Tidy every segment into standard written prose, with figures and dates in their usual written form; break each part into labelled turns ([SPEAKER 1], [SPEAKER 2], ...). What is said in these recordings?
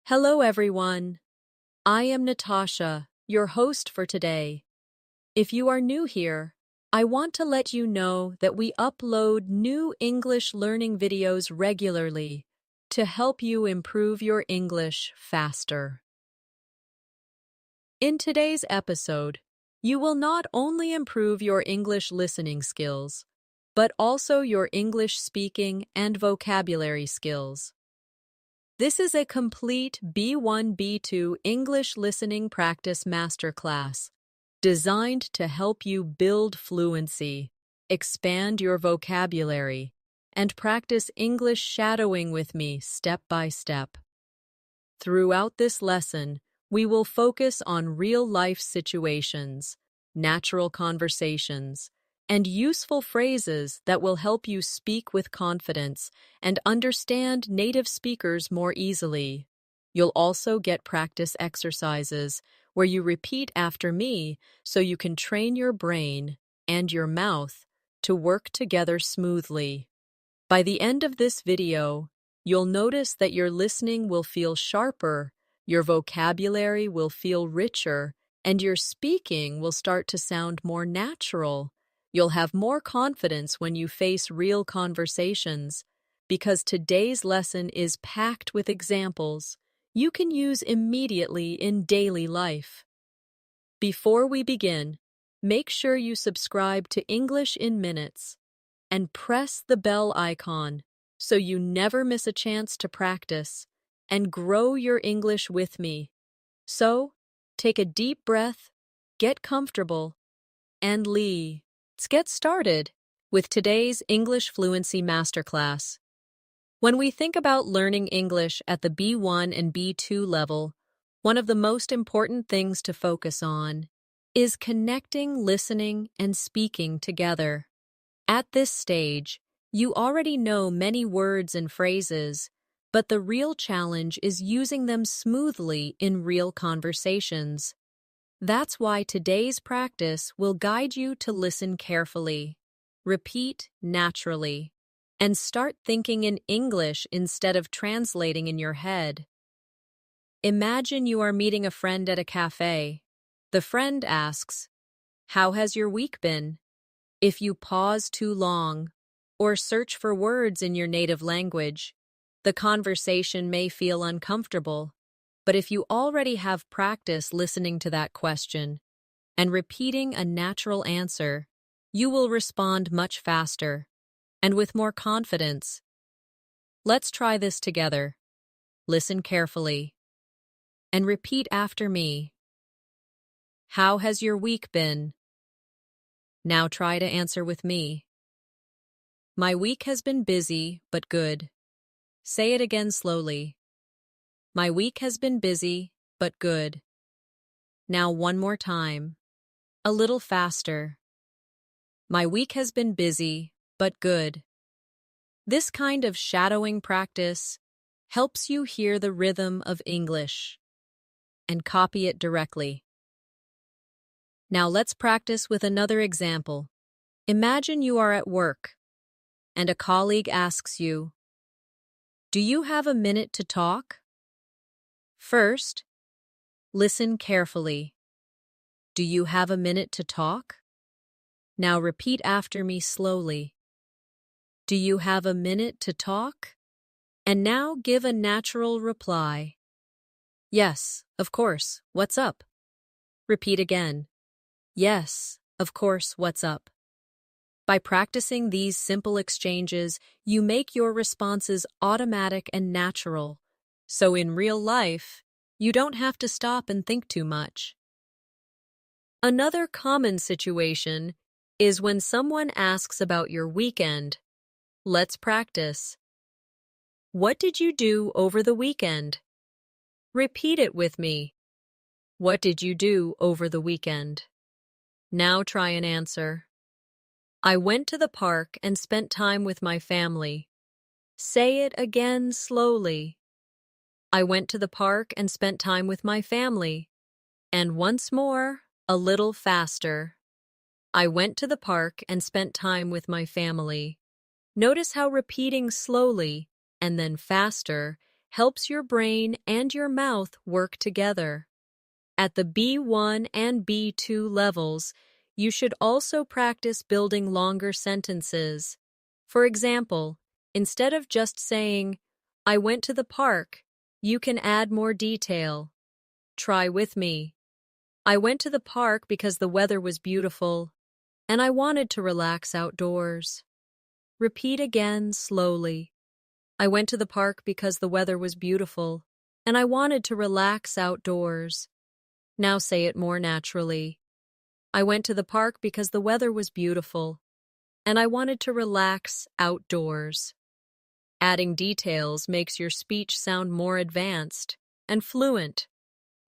[SPEAKER 1] Hello, everyone. I am Natasha, your host for today. If you are new here, I want to let you know that we upload new English learning videos regularly to help you improve your English faster. In today's episode, you will not only improve your English listening skills, but also your English speaking and vocabulary skills. This is a complete B1-B2 English listening practice masterclass designed to help you build fluency, expand your vocabulary, and practice English shadowing with me step by step. Throughout this lesson, we will focus on real-life situations, natural conversations, and useful phrases that will help you speak with confidence and understand native speakers more easily. You'll also get practice exercises where you repeat after me so you can train your brain and your mouth to work together smoothly. By the end of this video, you'll notice that your listening will feel sharper, your vocabulary will feel richer, and your speaking will start to sound more natural. You'll have more confidence when you face real conversations, because today's lesson is packed with examples you can use immediately in daily life. Before we begin, make sure you subscribe to English in Minutes and press the bell icon so you never miss a chance to practice and grow your English with me. So, take a deep breath, get comfortable, and let's get started with today's English Fluency Masterclass. When we think about learning English at the B1 and B2 level, one of the most important things to focus on is connecting listening and speaking together. At this stage, you already know many words and phrases, but the real challenge is using them smoothly in real conversations. That's why today's practice will guide you to listen carefully, repeat naturally, and start thinking in English instead of translating in your head. Imagine you are meeting a friend at a cafe. The friend asks, "How has your week been?" If you pause too long or search for words in your native language, the conversation may feel uncomfortable. But if you already have practice listening to that question and repeating a natural answer, you will respond much faster and with more confidence. Let's try this together. Listen carefully and repeat after me. How has your week been? Now try to answer with me. My week has been busy, but good. Say it again slowly. My week has been busy, but good. Now one more time. A little faster. My week has been busy, but good. This kind of shadowing practice helps you hear the rhythm of English and copy it directly. Now let's practice with another example. Imagine you are at work and a colleague asks you, "Do you have a minute to talk?" First, listen carefully. Do you have a minute to talk? Now repeat after me slowly. Do you have a minute to talk? And now give a natural reply. Yes, of course, what's up? Repeat again. Yes, of course, what's up? By practicing these simple exchanges, you make your responses automatic and natural. So in real life, you don't have to stop and think too much. Another common situation is when someone asks about your weekend. Let's practice. What did you do over the weekend? Repeat it with me. What did you do over the weekend? Now try and answer. I went to the park and spent time with my family. Say it again slowly. I went to the park and spent time with my family. And once more, a little faster. I went to the park and spent time with my family. Notice how repeating slowly and then faster helps your brain and your mouth work together. At the B1 and B2 levels, you should also practice building longer sentences. For example, instead of just saying, "I went to the park," you can add more detail. Try with me. I went to the park because the weather was beautiful, and I wanted to relax outdoors. Repeat again slowly. I went to the park because the weather was beautiful, and I wanted to relax outdoors. Now say it more naturally. I went to the park because the weather was beautiful, and I wanted to relax outdoors. Adding details makes your speech sound more advanced and fluent.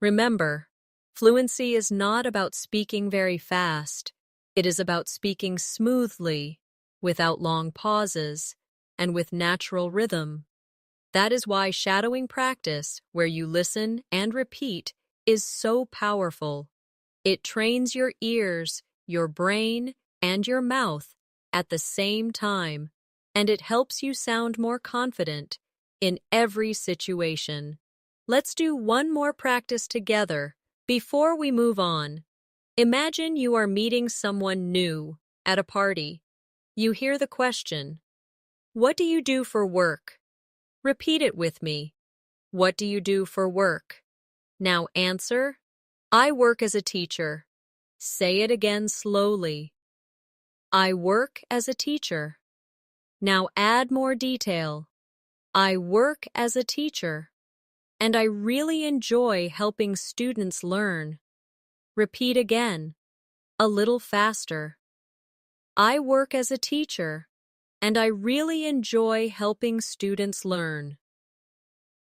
[SPEAKER 1] Remember, fluency is not about speaking very fast. It is about speaking smoothly, without long pauses, and with natural rhythm. That is why shadowing practice, where you listen and repeat, is so powerful. It trains your ears, your brain, and your mouth at the same time, and it helps you sound more confident in every situation. Let's do one more practice together before we move on. Imagine you are meeting someone new at a party. You hear the question, "What do you do for work?" Repeat it with me. What do you do for work? Now answer, "I work as a teacher." Say it again slowly. I work as a teacher. Now add more detail. I work as a teacher, and I really enjoy helping students learn. Repeat again, a little faster. I work as a teacher, and I really enjoy helping students learn.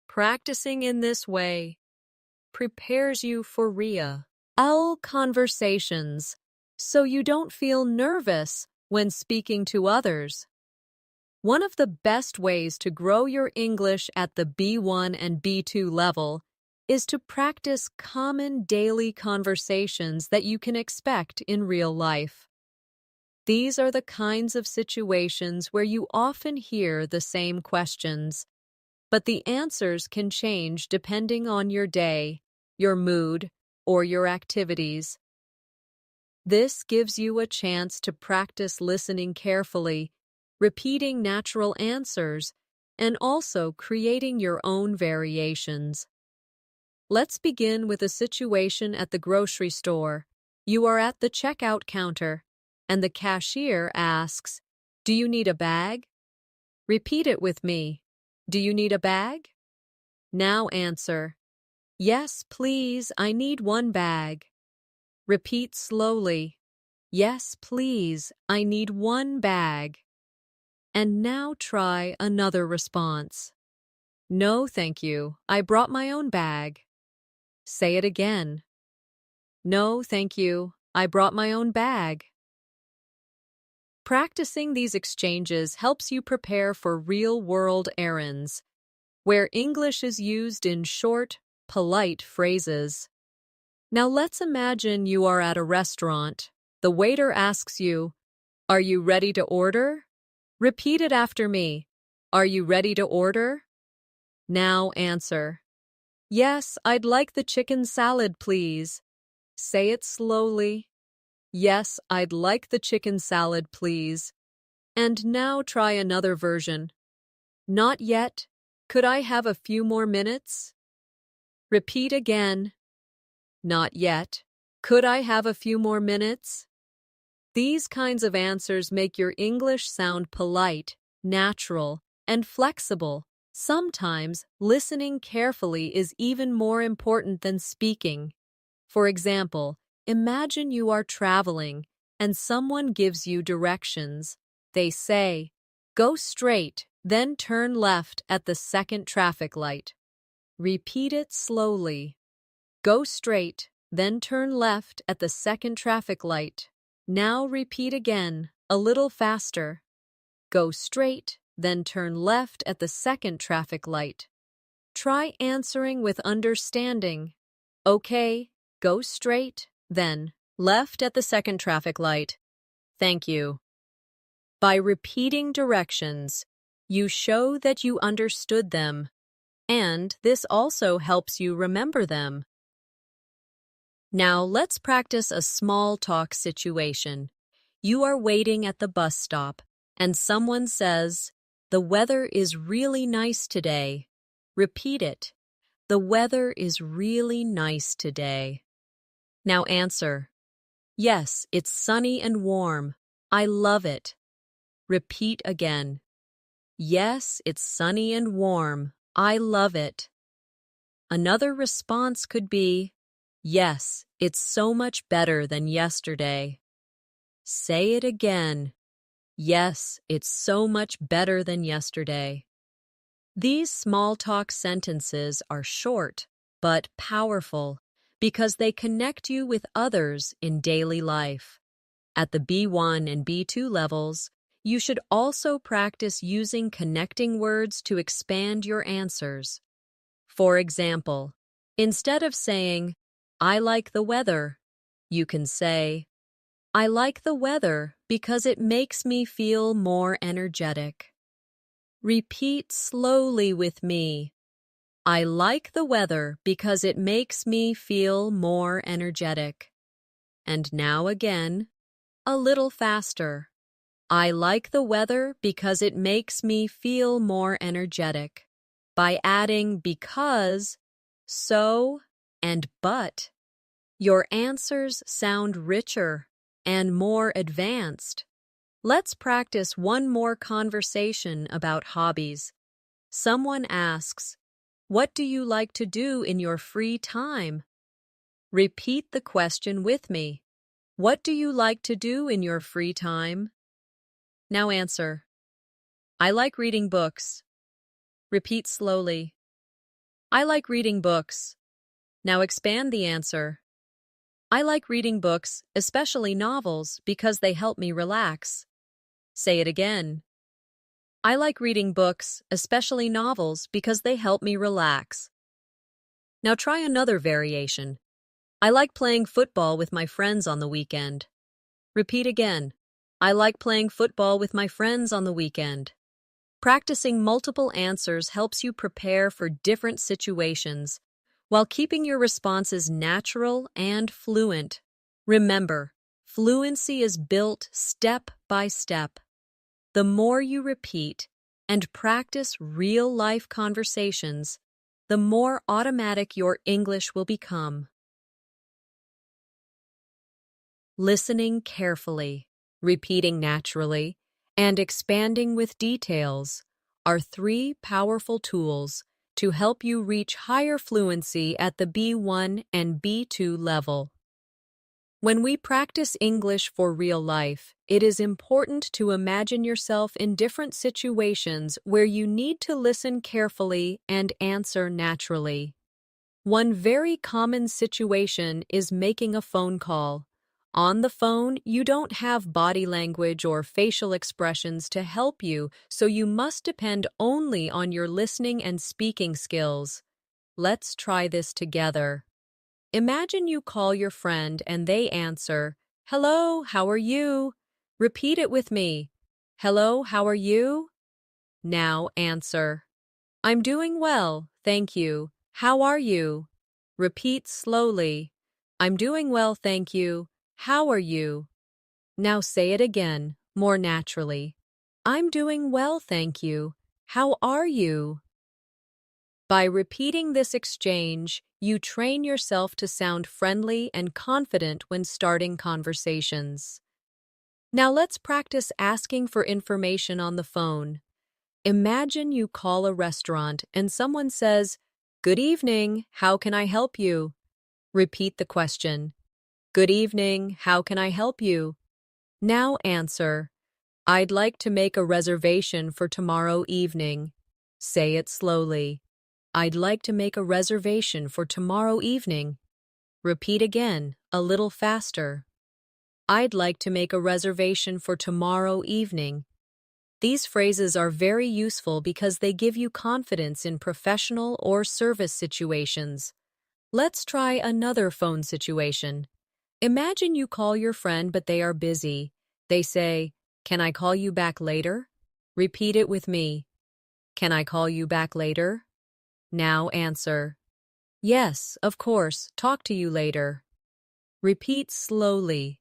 [SPEAKER 1] Practicing in this way prepares you for real conversations, so you don't feel nervous when speaking to others. One of the best ways to grow your English at the B1 and B2 level is to practice common daily conversations that you can expect in real life. These are the kinds of situations where you often hear the same questions, but the answers can change depending on your day, your mood, or your activities. This gives you a chance to practice listening carefully, repeating natural answers, and also creating your own variations. Let's begin with a situation at the grocery store. You are at the checkout counter, and the cashier asks, "Do you need a bag?" Repeat it with me. Do you need a bag? Now answer, "Yes, please, I need one bag." Repeat slowly. Yes, please, I need one bag. And now try another response. No, thank you, I brought my own bag. Say it again. No, thank you, I brought my own bag. Practicing these exchanges helps you prepare for real-world errands, where English is used in short, polite phrases. Now let's imagine you are at a restaurant. The waiter asks you, "Are you ready to order?" Repeat it after me. Are you ready to order? Now answer, "Yes, I'd like the chicken salad, please." Say it slowly. Yes, I'd like the chicken salad, please. And now try another version. Not yet. Could I have a few more minutes? Repeat again. Not yet. Could I have a few more minutes? These kinds of answers make your English sound polite, natural, and flexible. Sometimes listening carefully is even more important than speaking. For example, imagine you are traveling and someone gives you directions. They say, "Go straight, then turn left at the second traffic light." Repeat it slowly. Go straight, then turn left at the second traffic light. Now repeat again, a little faster. Go straight, then turn left at the second traffic light. Try answering with understanding. Okay, go straight, then left at the second traffic light. Thank you. By repeating directions, you show that you understood them. and this also helps you remember them. Now let's practice a small talk situation. You are waiting at the bus stop, and someone says, "The weather is really nice today." Repeat it. The weather is really nice today. Now answer. Yes, it's sunny and warm. I love it. Repeat again. Yes, it's sunny and warm. I love it. Another response could be, yes, it's so much better than yesterday. Say it again. Yes, it's so much better than yesterday. These small talk sentences are short, but powerful because they connect you with others in daily life. At the B1 and B2 levels, you should also practice using connecting words to expand your answers. For example, instead of saying, "I like the weather," you can say, "I like the weather because it makes me feel more energetic." Repeat slowly with me. I like the weather because it makes me feel more energetic. And now again, a little faster. I like the weather because it makes me feel more energetic. By adding because, so, and but, your answers sound richer and more advanced. Let's practice one more conversation about hobbies. Someone asks, "What do you like to do in your free time?" Repeat the question with me. What do you like to do in your free time? Now answer. I like reading books. Repeat slowly. I like reading books. Now expand the answer. I like reading books, especially novels, because they help me relax. Say it again. I like reading books, especially novels, because they help me relax. Now try another variation. I like playing football with my friends on the weekend. Repeat again. I like playing football with my friends on the weekend. Practicing multiple answers helps you prepare for different situations while keeping your responses natural and fluent. Remember, fluency is built step by step. The more you repeat and practice real-life conversations, the more automatic your English will become. Listening carefully, repeating naturally, and expanding with details are three powerful tools to help you reach higher fluency at the B1 and B2 level. When we practice English for real life, it is important to imagine yourself in different situations where you need to listen carefully and answer naturally. One very common situation is making a phone call. On the phone, you don't have body language or facial expressions to help you, so you must depend only on your listening and speaking skills. Let's try this together. Imagine you call your friend and they answer, "Hello, how are you?" Repeat it with me. "Hello, how are you?" Now answer, "I'm doing well, thank you. How are you?" Repeat slowly. "I'm doing well, thank you. How are you?" Now say it again, more naturally. "I'm doing well, thank you. How are you?" By repeating this exchange, you train yourself to sound friendly and confident when starting conversations. Now let's practice asking for information on the phone. Imagine you call a restaurant and someone says, "Good evening, how can I help you?" Repeat the question. "Good evening, how can I help you?" Now answer, "I'd like to make a reservation for tomorrow evening." Say it slowly. "I'd like to make a reservation for tomorrow evening." Repeat again, a little faster. "I'd like to make a reservation for tomorrow evening." These phrases are very useful because they give you confidence in professional or service situations. Let's try another phone situation. Imagine you call your friend but they are busy. They say, "Can I call you back later?" Repeat it with me. "Can I call you back later?" Now answer. Yes, of course. Talk to you later. Repeat slowly.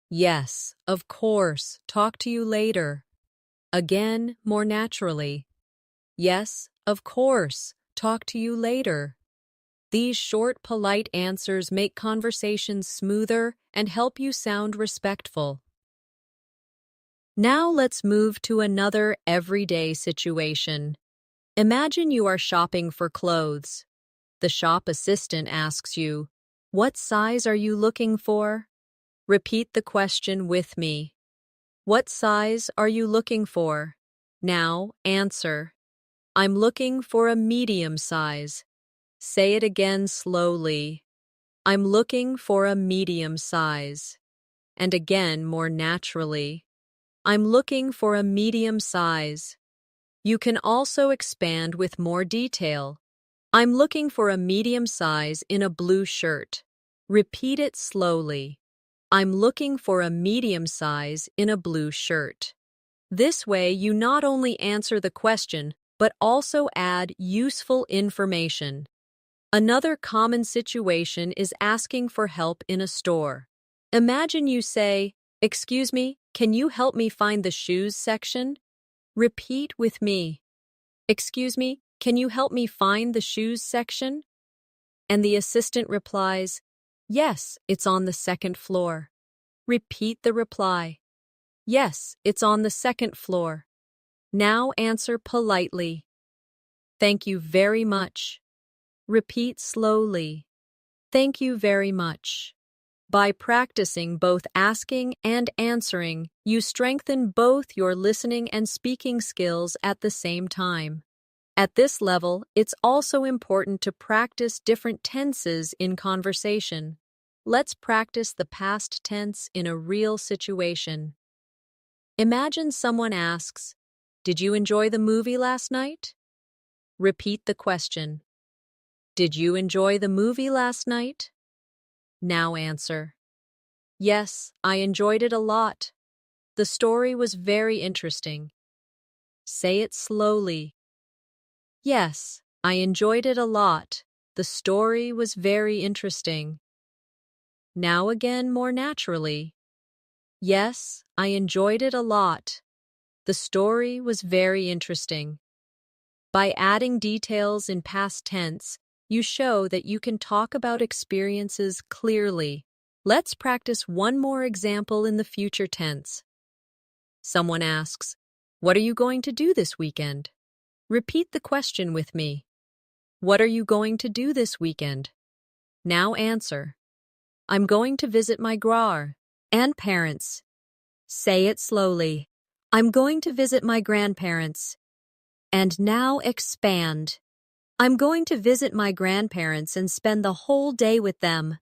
[SPEAKER 1] Yes, of course. Talk to you later. Again, more naturally. Yes, of course. Talk to you later. These short, polite answers make conversations smoother and help you sound respectful. Now let's move to another everyday situation. Imagine you are shopping for clothes. The shop assistant asks you, "What size are you looking for?" Repeat the question with me. What size are you looking for? Now answer. I'm looking for a medium size. Say it again slowly. I'm looking for a medium size. And again more naturally. I'm looking for a medium size. You can also expand with more detail. I'm looking for a medium size in a blue shirt. Repeat it slowly. I'm looking for a medium size in a blue shirt. This way, you not only answer the question, but also add useful information. Another common situation is asking for help in a store. Imagine you say, "Excuse me, can you help me find the shoes section?" Repeat with me. "Excuse me, can you help me find the shoes section?" And the assistant replies, "Yes, it's on the second floor." Repeat the reply. "Yes, it's on the second floor." Now answer politely. "Thank you very much." Repeat slowly. "Thank you very much." By practicing both asking and answering, you strengthen both your listening and speaking skills at the same time. At this level, it's also important to practice different tenses in conversation. Let's practice the past tense in a real situation. Imagine someone asks, "Did you enjoy the movie last night?" Repeat the question. "Did you enjoy the movie last night?" Now answer. "Yes, I enjoyed it a lot. The story was very interesting." Say it slowly. "Yes, I enjoyed it a lot. The story was very interesting." Now again more naturally. "Yes, I enjoyed it a lot. The story was very interesting." By adding details in past tense, you show that you can talk about experiences clearly. Let's practice one more example in the future tense. Someone asks, "What are you going to do this weekend?" Repeat the question with me. What are you going to do this weekend? Now answer. I'm going to visit my grandparents. Say it slowly. I'm going to visit my grandparents. And now expand. I'm going to visit my grandparents and spend the whole day with them.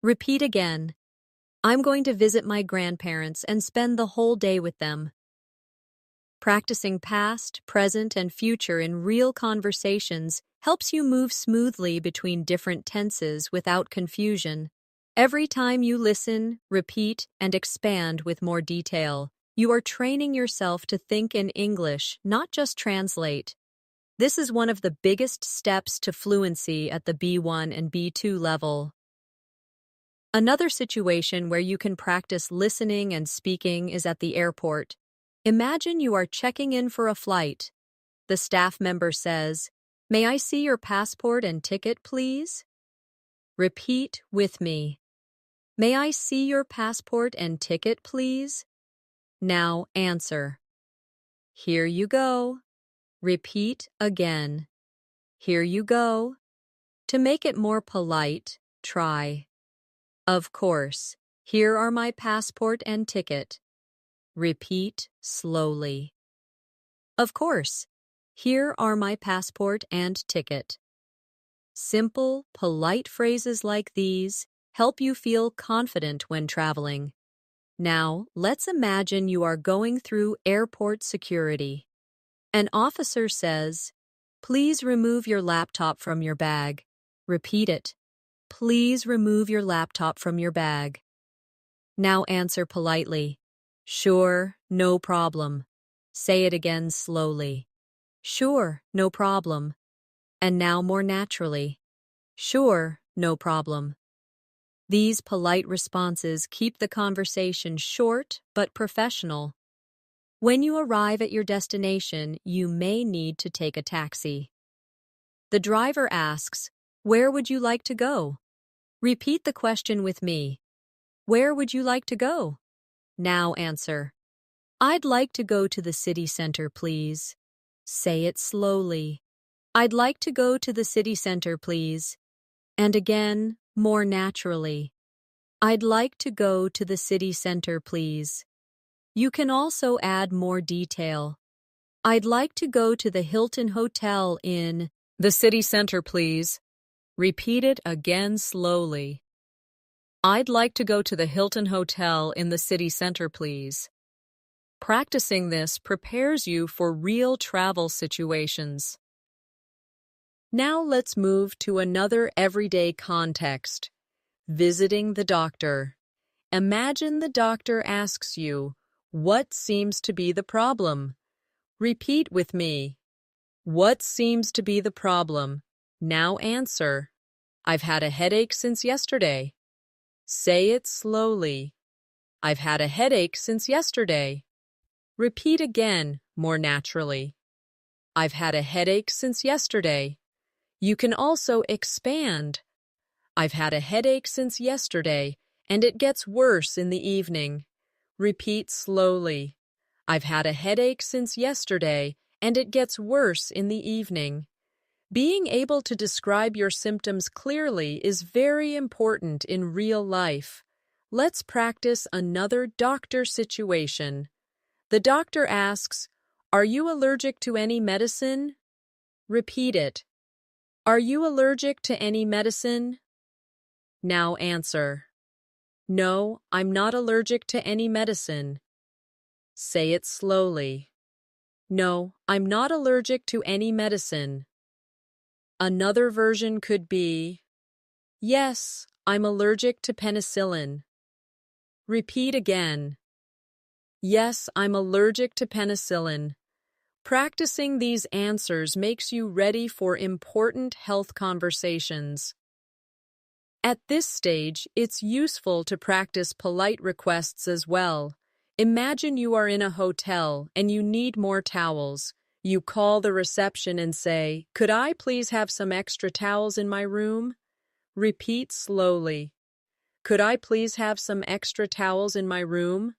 [SPEAKER 1] Repeat again. I'm going to visit my grandparents and spend the whole day with them. Practicing past, present, and future in real conversations helps you move smoothly between different tenses without confusion. Every time you listen, repeat, and expand with more detail, you are training yourself to think in English, not just translate. This is one of the biggest steps to fluency at the B1 and B2 level. Another situation where you can practice listening and speaking is at the airport. Imagine you are checking in for a flight. The staff member says, "May I see your passport and ticket, please?" Repeat with me. May I see your passport and ticket, please? Now answer. Here you go. Repeat again. Here you go. To make it more polite, try. Of course, here are my passport and ticket. Repeat slowly. Of course, here are my passport and ticket. Simple, polite phrases like these help you feel confident when traveling. Now, let's imagine you are going through airport security. An officer says, "Please remove your laptop from your bag." Repeat it. Please remove your laptop from your bag. Now answer politely. Sure, no problem. Say it again slowly. Sure, no problem. And now more naturally. Sure, no problem. These polite responses keep the conversation short but professional. When you arrive at your destination, you may need to take a taxi. The driver asks, "Where would you like to go?" Repeat the question with me. Where would you like to go? Now answer. I'd like to go to the city center, please. Say it slowly. I'd like to go to the city center, please. And again, more naturally. I'd like to go to the city center, please. You can also add more detail. I'd like to go to the Hilton Hotel in the city center, please. Repeat it again slowly. I'd like to go to the Hilton Hotel in the city center, please. Practicing this prepares you for real travel situations. Now let's move to another everyday context. Visiting the doctor. Imagine the doctor asks you, "What seems to be the problem?" Repeat with me. What seems to be the problem? Now answer. I've had a headache since yesterday. Say it slowly. I've had a headache since yesterday. Repeat again, more naturally. I've had a headache since yesterday. You can also expand. I've had a headache since yesterday, and it gets worse in the evening. Repeat slowly. I've had a headache since yesterday, and it gets worse in the evening. Being able to describe your symptoms clearly is very important in real life. Let's practice another doctor situation. The doctor asks, "Are you allergic to any medicine?" Repeat it. Are you allergic to any medicine? Now answer. No, I'm not allergic to any medicine. Say it slowly. No, I'm not allergic to any medicine. Another version could be, yes, I'm allergic to penicillin. Repeat again. Yes, I'm allergic to penicillin. Practicing these answers makes you ready for important health conversations. At this stage, it's useful to practice polite requests as well. Imagine you are in a hotel and you need more towels. You call the reception and say, "Could I please have some extra towels in my room?" Repeat slowly. Could I please have some extra towels in my room?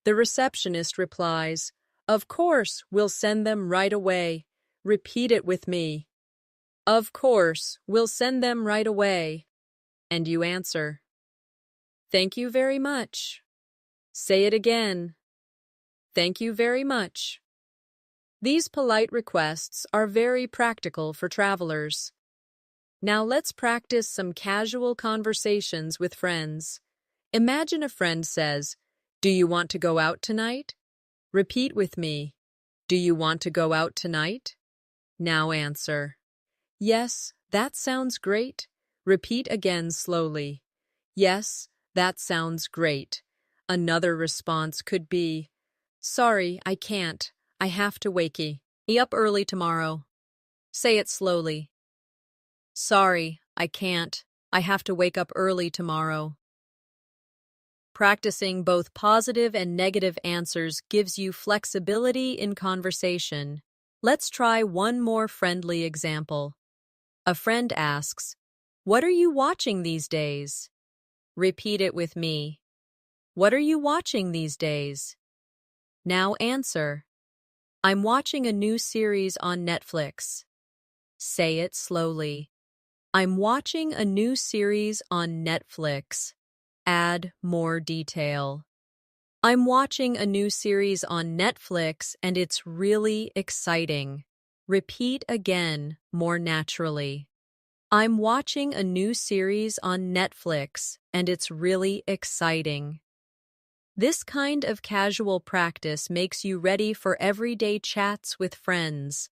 [SPEAKER 1] The receptionist replies, "Of course, we'll send them right away." Repeat it with me. Of course, we'll send them right away. And you answer, "Thank you very much." Say it again. Thank you very much. These polite requests are very practical for travelers. Now let's practice some casual conversations with friends. Imagine a friend says, "Do you want to go out tonight?" Repeat with me. Do you want to go out tonight? Now answer. Yes, that sounds great. Repeat again slowly. Yes, that sounds great. Another response could be, "Sorry, I can't. I have to wakey. Be up early tomorrow." Say it slowly. Sorry, I can't. I have to wake up early tomorrow. Practicing both positive and negative answers gives you flexibility in conversation. Let's try one more friendly example. A friend asks, "What are you watching these days?" Repeat it with me. What are you watching these days? Now answer. I'm watching a new series on Netflix. Say it slowly. I'm watching a new series on Netflix. Add more detail. I'm watching a new series on Netflix and it's really exciting. Repeat again, more naturally. I'm watching a new series on Netflix and it's really exciting. This kind of casual practice makes you ready for everyday chats with friends.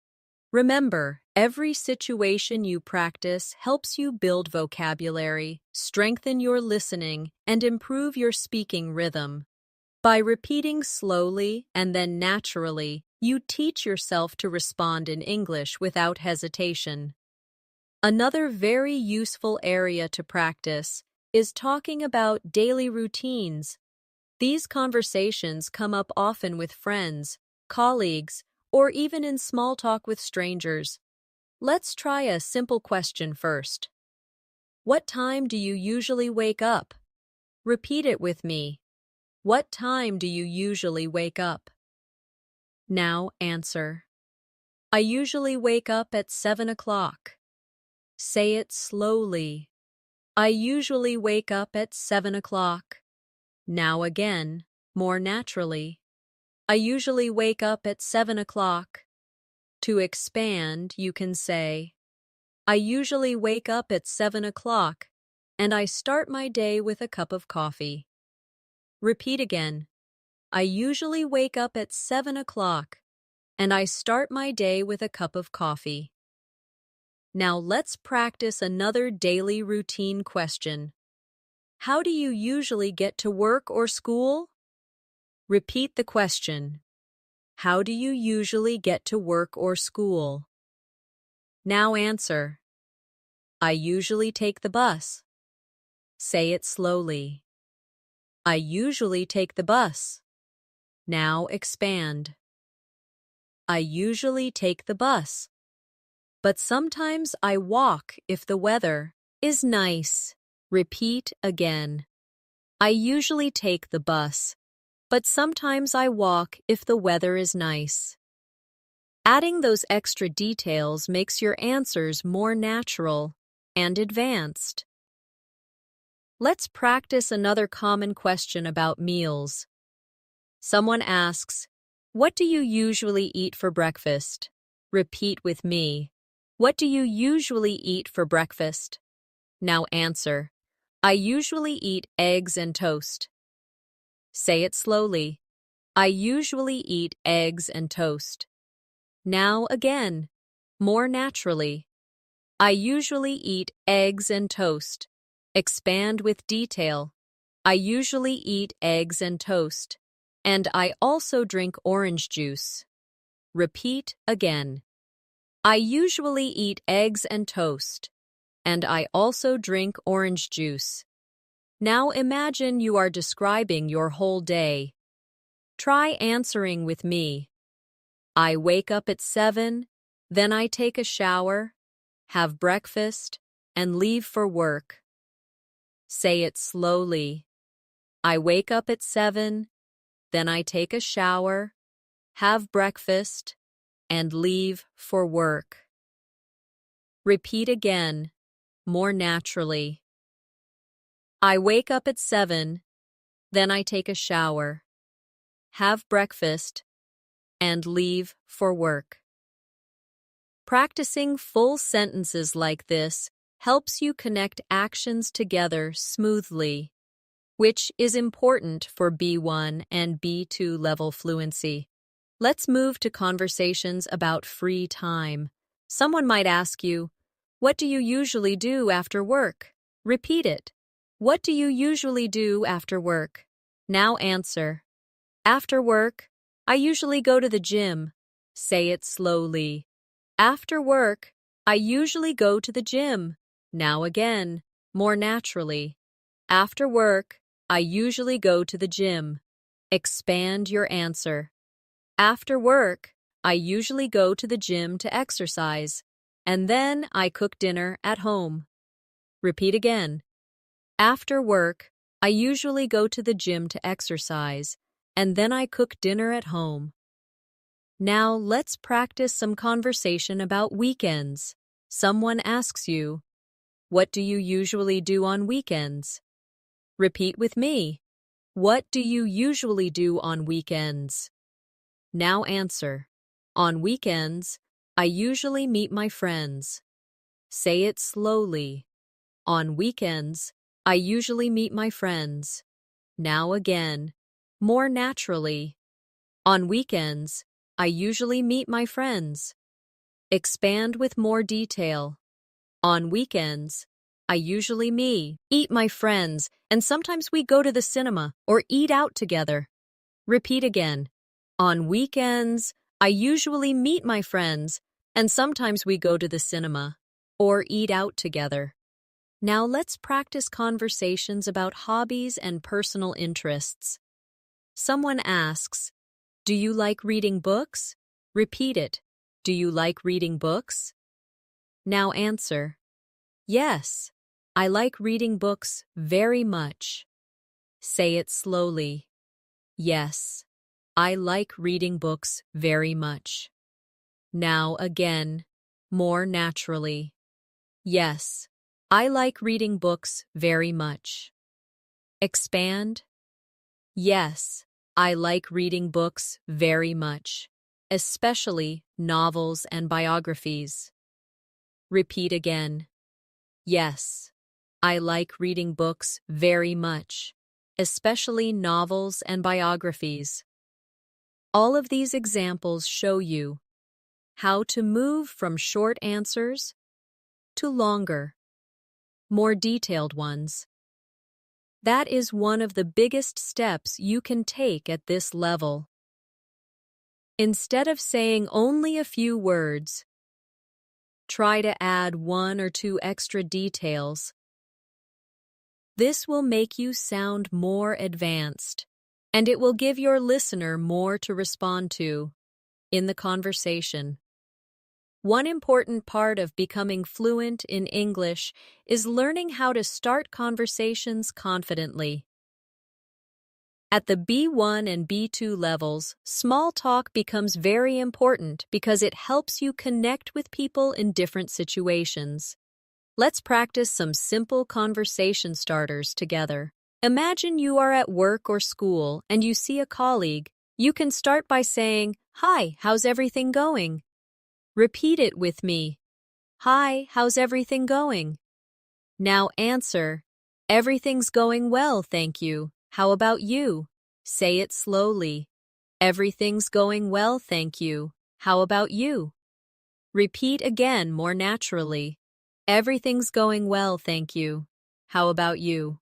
[SPEAKER 1] Remember, every situation you practice helps you build vocabulary, strengthen your listening, and improve your speaking rhythm. By repeating slowly and then naturally, you teach yourself to respond in English without hesitation. Another very useful area to practice is talking about daily routines. These conversations come up often with friends, colleagues, or even in small talk with strangers. Let's try a simple question first. What time do you usually wake up? Repeat it with me. What time do you usually wake up? Now answer. I usually wake up at 7 o'clock. Say it slowly. I usually wake up at 7 o'clock. Now again, more naturally. I usually wake up at 7 o'clock. To expand, you can say, I usually wake up at 7 o'clock, and I start my day with a cup of coffee. Repeat again. I usually wake up at 7 o'clock, and I start my day with a cup of coffee. Now let's practice another daily routine question. How do you usually get to work or school? Repeat the question. How do you usually get to work or school? Now answer. I usually take the bus. Say it slowly. I usually take the bus. Now expand. I usually take the bus. But sometimes I walk if the weather is nice. Repeat again. I usually take the bus, but sometimes I walk if the weather is nice. Adding those extra details makes your answers more natural and advanced. Let's practice another common question about meals. Someone asks, what do you usually eat for breakfast? Repeat with me. What do you usually eat for breakfast? Now answer. I usually eat eggs and toast. Say it slowly. I usually eat eggs and toast. Now again, more naturally. I usually eat eggs and toast. Expand with detail. I usually eat eggs and toast. And I also drink orange juice. Repeat again. I usually eat eggs and toast. And I also drink orange juice. Now imagine you are describing your whole day. Try answering with me. I wake up at 7, then I take a shower, have breakfast, and leave for work. Say it slowly. I wake up at 7, then I take a shower, have breakfast, and leave for work. Repeat again, more naturally. I wake up at 7, then I take a shower, have breakfast, and leave for work. Practicing full sentences like this helps you connect actions together smoothly, which is important for B1 and B2 level fluency. Let's move to conversations about free time. Someone might ask you, what do you usually do after work? Repeat it. What do you usually do after work? Now answer. After work, I usually go to the gym. Say it slowly. After work, I usually go to the gym. Now again, more naturally. After work, I usually go to the gym. Expand your answer. After work, I usually go to the gym to exercise, and then I cook dinner at home. Repeat again. After work, I usually go to the gym to exercise, and then I cook dinner at home. Now let's practice some conversation about weekends. Someone asks you, what do you usually do on weekends? Repeat with me. What do you usually do on weekends? Now answer. On weekends, I usually meet my friends. Say it slowly. On weekends, I usually meet my friends. Now again, more naturally. On weekends, I usually meet my friends. Expand with more detail. On weekends, I usually meet my friends, and sometimes we go to the cinema or eat out together. Repeat again. On weekends, I usually meet my friends, and sometimes we go to the cinema or eat out together. Now let's practice conversations about hobbies and personal interests. Someone asks, "Do you like reading books?" Repeat it. Do you like reading books? Now answer, "Yes, I like reading books very much." Say it slowly. Yes, I like reading books very much. Now again, more naturally. Yes, I like reading books very much. Expand. Yes, I like reading books very much, especially novels and biographies. Repeat again. Yes, I like reading books very much, especially novels and biographies. All of these examples show you how to move from short answers to longer, more detailed ones. That is one of the biggest steps you can take at this level. Instead of saying only a few words, try to add 1 or 2 extra details. This will make you sound more advanced, and it will give your listener more to respond to in the conversation. One important part of becoming fluent in English is learning how to start conversations confidently. At the B1 and B2 levels, small talk becomes very important because it helps you connect with people in different situations. Let's practice some simple conversation starters together. Imagine you are at work or school and you see a colleague. You can start by saying, "Hi, how's everything going?" Repeat it with me. "Hi, how's everything going?" Now answer, "Everything's going well, thank you. How about you?" Say it slowly. "Everything's going well, thank you. How about you?" Repeat again more naturally. "Everything's going well, thank you. How about you?"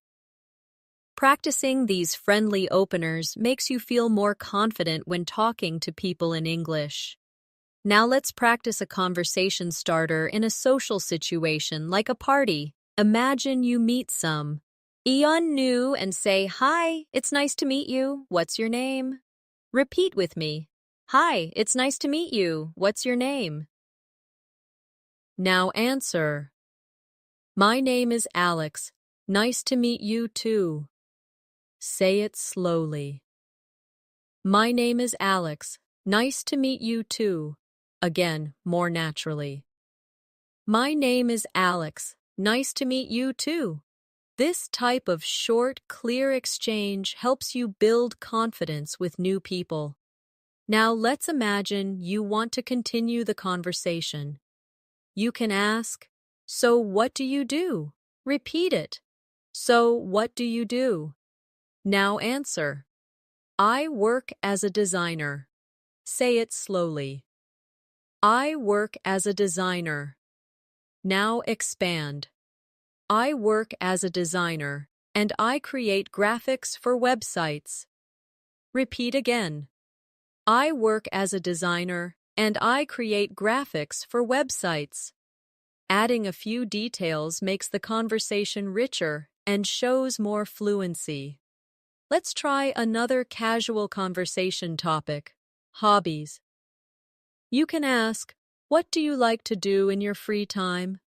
[SPEAKER 1] Practicing these friendly openers makes you feel more confident when talking to people in English. Now let's practice a conversation starter in a social situation like a party. Imagine you meet Eon new and say, "Hi, it's nice to meet you. What's your name?" Repeat with me. "Hi, it's nice to meet you. What's your name?" Now answer. "My name is Alex. Nice to meet you too." Say it slowly. "My name is Alex. Nice to meet you too." Again, more naturally. "My name is Alex. Nice to meet you too." This type of short, clear exchange helps you build confidence with new people. Now let's imagine you want to continue the conversation. You can ask, "So what do you do?" Repeat it. "So what do you do?" Now answer, "I work as a designer." Say it slowly. "I work as a designer." Now expand. "I work as a designer, and I create graphics for websites." Repeat again. "I work as a designer, and I create graphics for websites." Adding a few details makes the conversation richer and shows more fluency. Let's try another casual conversation topic, hobbies. You can ask, "What do you like to do in your free time?"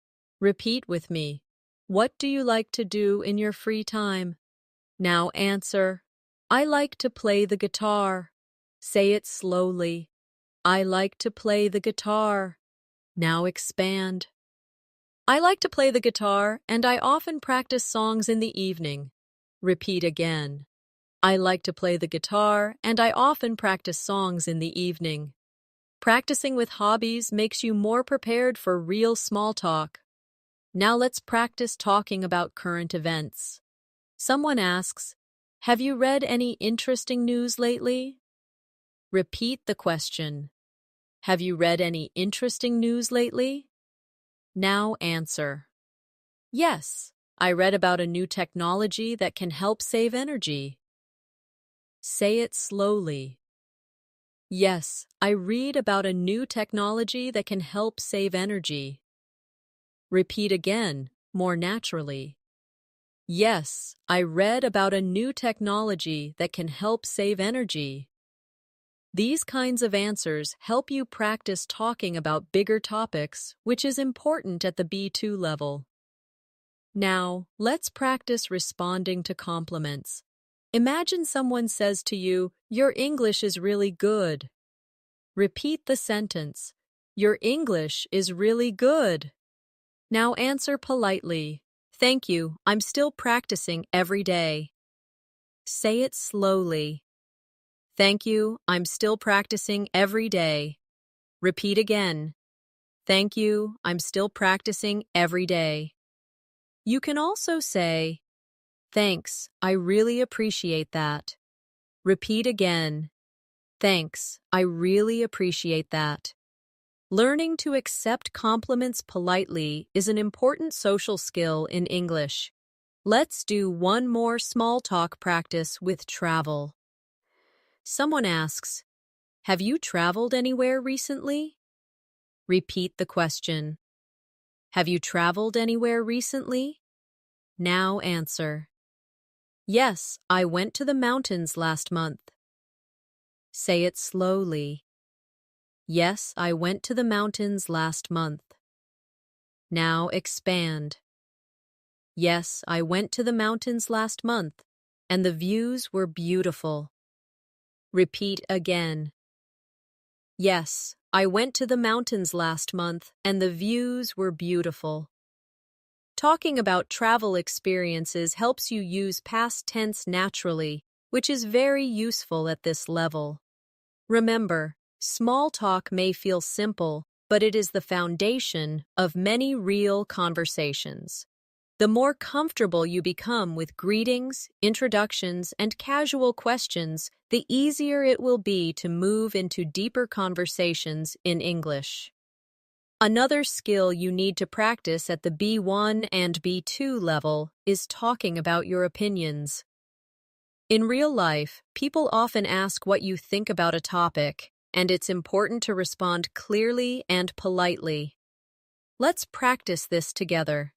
[SPEAKER 1] Repeat with me. "What do you like to do in your free time?" Now answer, "I like to play the guitar." Say it slowly. "I like to play the guitar." Now expand. "I like to play the guitar, and I often practice songs in the evening." Repeat again. "I like to play the guitar, and I often practice songs in the evening." Practicing with hobbies makes you more prepared for real small talk. Now let's practice talking about current events. Someone asks, "Have you read any interesting news lately?" Repeat the question. "Have you read any interesting news lately?" Now answer. "Yes, I read about a new technology that can help save energy." Say it slowly. "Yes, I read about a new technology that can help save energy." Repeat again, more naturally. Yes, I read about a new technology that can help save energy. These kinds of answers help you practice talking about bigger topics, which is important at the B2 level. Now, let's practice responding to compliments. Imagine someone says to you, "Your English is really good." Repeat the sentence, "Your English is really good." Now answer politely, "Thank you, I'm still practicing every day." Say it slowly. "Thank you, I'm still practicing every day." Repeat again. "Thank you, I'm still practicing every day." You can also say, "Thanks, I really appreciate that." Repeat again. "Thanks, I really appreciate that." Learning to accept compliments politely is an important social skill in English. Let's do one more small talk practice with travel. Someone asks, "Have you traveled anywhere recently?" Repeat the question. "Have you traveled anywhere recently?" Now answer. "Yes, I went to the mountains last month." Say it slowly. "Yes, I went to the mountains last month." Now expand. "Yes, I went to the mountains last month, and the views were beautiful." Repeat again. "Yes, I went to the mountains last month, and the views were beautiful." Talking about travel experiences helps you use past tense naturally, which is very useful at this level. Remember, small talk may feel simple, but it is the foundation of many real conversations. The more comfortable you become with greetings, introductions, and casual questions, the easier it will be to move into deeper conversations in English. Another skill you need to practice at the B1 and B2 level is talking about your opinions. In real life, people often ask what you think about a topic, and it's important to respond clearly and politely. Let's practice this together.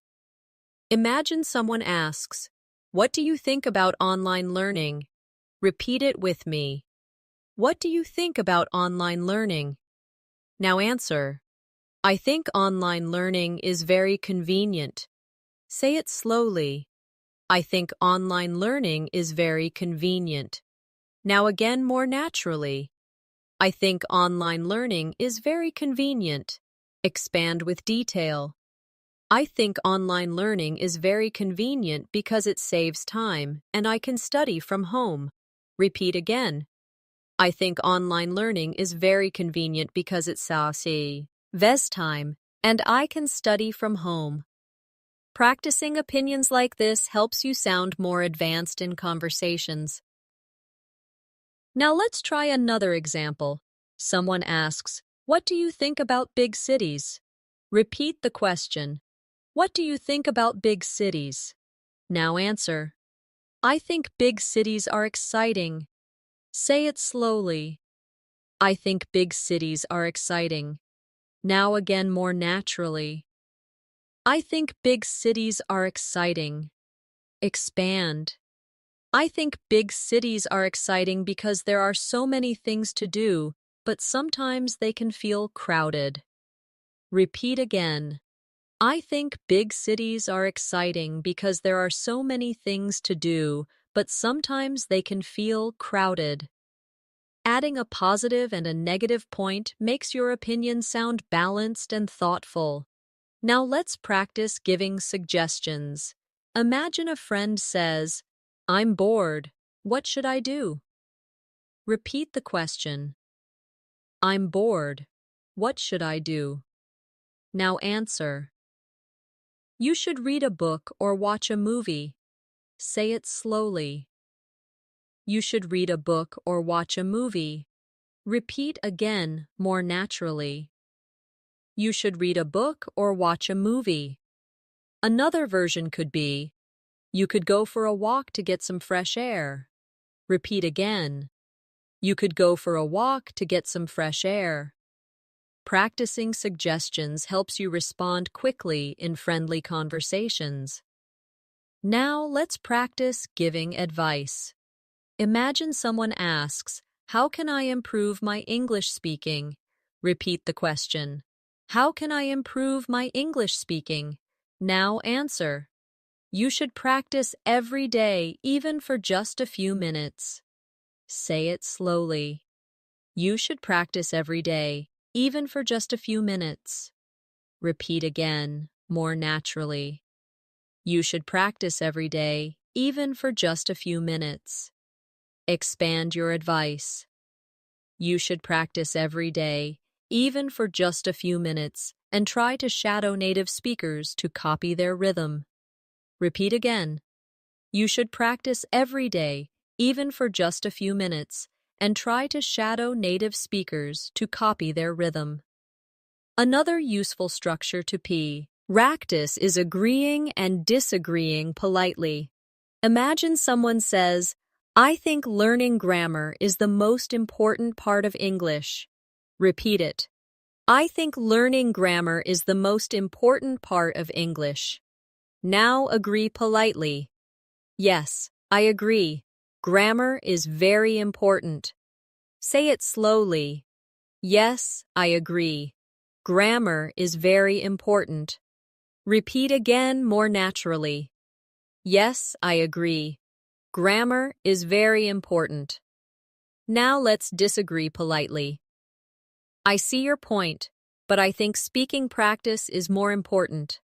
[SPEAKER 1] Imagine someone asks, "What do you think about online learning?" Repeat it with me. What do you think about online learning? Now answer. "I think online learning is very convenient." Say it slowly. "I think online learning is very convenient." Now again more naturally. "I think online learning is very convenient." Expand with detail. "I think online learning is very convenient because it saves time and I can study from home." Repeat again. "I think online learning is very convenient because it saves time and I can study from home." Practicing opinions like this helps you sound more advanced in conversations. Now let's try another example. Someone asks, "What do you think about big cities?" Repeat the question. What do you think about big cities? Now answer. "I think big cities are exciting." Say it slowly. "I think big cities are exciting." Now again more naturally. "I think big cities are exciting." Expand. "I think big cities are exciting because there are so many things to do, but sometimes they can feel crowded." Repeat again. "I think big cities are exciting because there are so many things to do, but sometimes they can feel crowded." Adding a positive and a negative point makes your opinion sound balanced and thoughtful. Now let's practice giving suggestions. Imagine a friend says, "I'm bored. What should I do?" Repeat the question. "I'm bored. What should I do?" Now answer. "You should read a book or watch a movie." Say it slowly. "You should read a book or watch a movie." Repeat again, more naturally. "You should read a book or watch a movie." Another version could be, "You could go for a walk to get some fresh air." Repeat again. "You could go for a walk to get some fresh air." Practicing suggestions helps you respond quickly in friendly conversations. Now let's practice giving advice. Imagine someone asks, "How can I improve my English speaking?" Repeat the question. How can I improve my English speaking? Now answer. You should practice every day, even for just a few minutes. Say it slowly. You should practice every day, even for just a few minutes. Repeat again, more naturally. You should practice every day, even for just a few minutes. Expand your advice. You should practice every day, even for just a few minutes, and try to shadow native speakers to copy their rhythm. Repeat again. You should practice every day, even for just a few minutes, and try to shadow native speakers to copy their rhythm. Another useful structure to P. Practice is agreeing and disagreeing politely. Imagine someone says, "I think learning grammar is the most important part of English." Repeat it. I think learning grammar is the most important part of English. Now agree politely. Yes, I agree. Grammar is very important. Say it slowly. Yes, I agree. Grammar is very important. Repeat again more naturally. Yes, I agree. Grammar is very important. Now let's disagree politely. I see your point, but I think speaking practice is more important.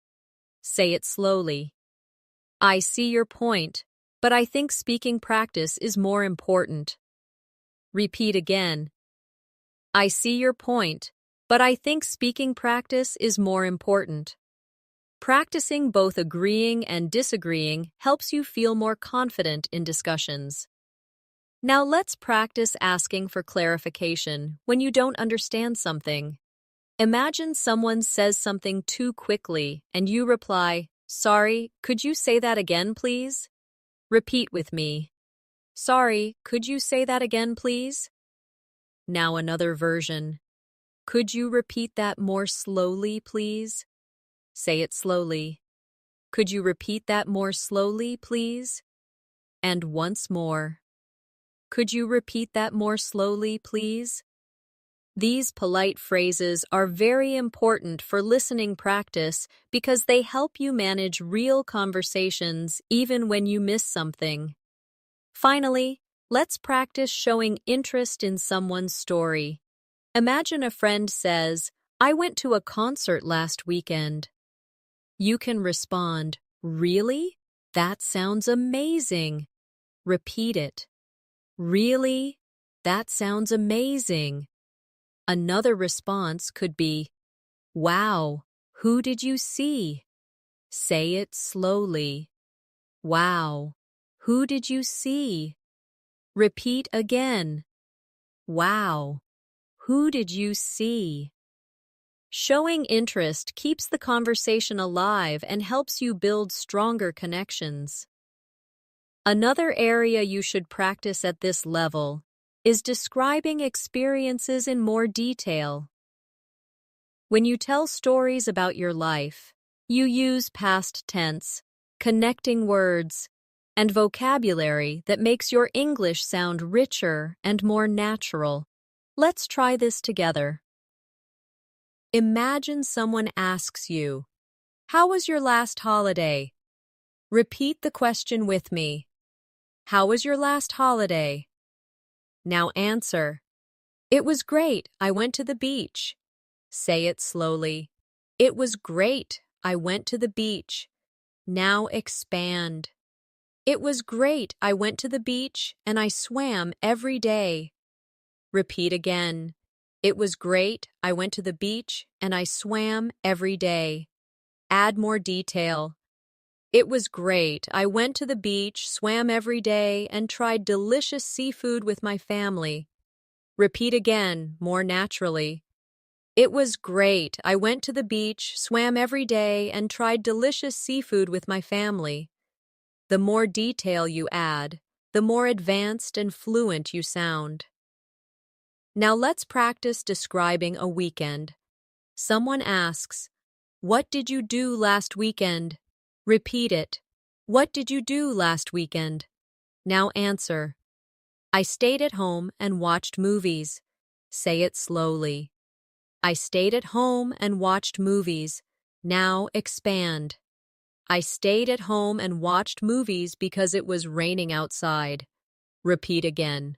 [SPEAKER 1] Say it slowly. I see your point, but I think speaking practice is more important. Repeat again. I see your point, but I think speaking practice is more important. Practicing both agreeing and disagreeing helps you feel more confident in discussions. Now let's practice asking for clarification when you don't understand something. Imagine someone says something too quickly and you reply, "Sorry, could you say that again, please?" Repeat with me. Sorry, could you say that again, please? Now another version. Could you repeat that more slowly, please? Say it slowly. Could you repeat that more slowly, please? And once more. Could you repeat that more slowly, please? These polite phrases are very important for listening practice because they help you manage real conversations even when you miss something. Finally, let's practice showing interest in someone's story. Imagine a friend says, "I went to a concert last weekend." You can respond, "Really? That sounds amazing." Repeat it. Really? That sounds amazing. Another response could be, "Wow, who did you see?" Say it slowly. Wow, who did you see? Repeat again. Wow, who did you see? Showing interest keeps the conversation alive and helps you build stronger connections. Another area you should practice at this level is describing experiences in more detail. When you tell stories about your life, you use past tense, connecting words, and vocabulary that makes your English sound richer and more natural. Let's try this together. Imagine someone asks you, "How was your last holiday?" Repeat the question with me. How was your last holiday? Now answer. It was great. I went to the beach. Say it slowly. It was great. I went to the beach. Now expand. It was great. I went to the beach and I swam every day. Repeat again. It was great. I went to the beach and I swam every day. Add more detail. It was great. I went to the beach, swam every day, and tried delicious seafood with my family. Repeat again, more naturally. It was great. I went to the beach, swam every day, and tried delicious seafood with my family. The more detail you add, the more advanced and fluent you sound. Now let's practice describing a weekend. Someone asks, "What did you do last weekend?" Repeat it. What did you do last weekend? Now answer. I stayed at home and watched movies. Say it slowly. I stayed at home and watched movies. Now expand. I stayed at home and watched movies because it was raining outside. Repeat again.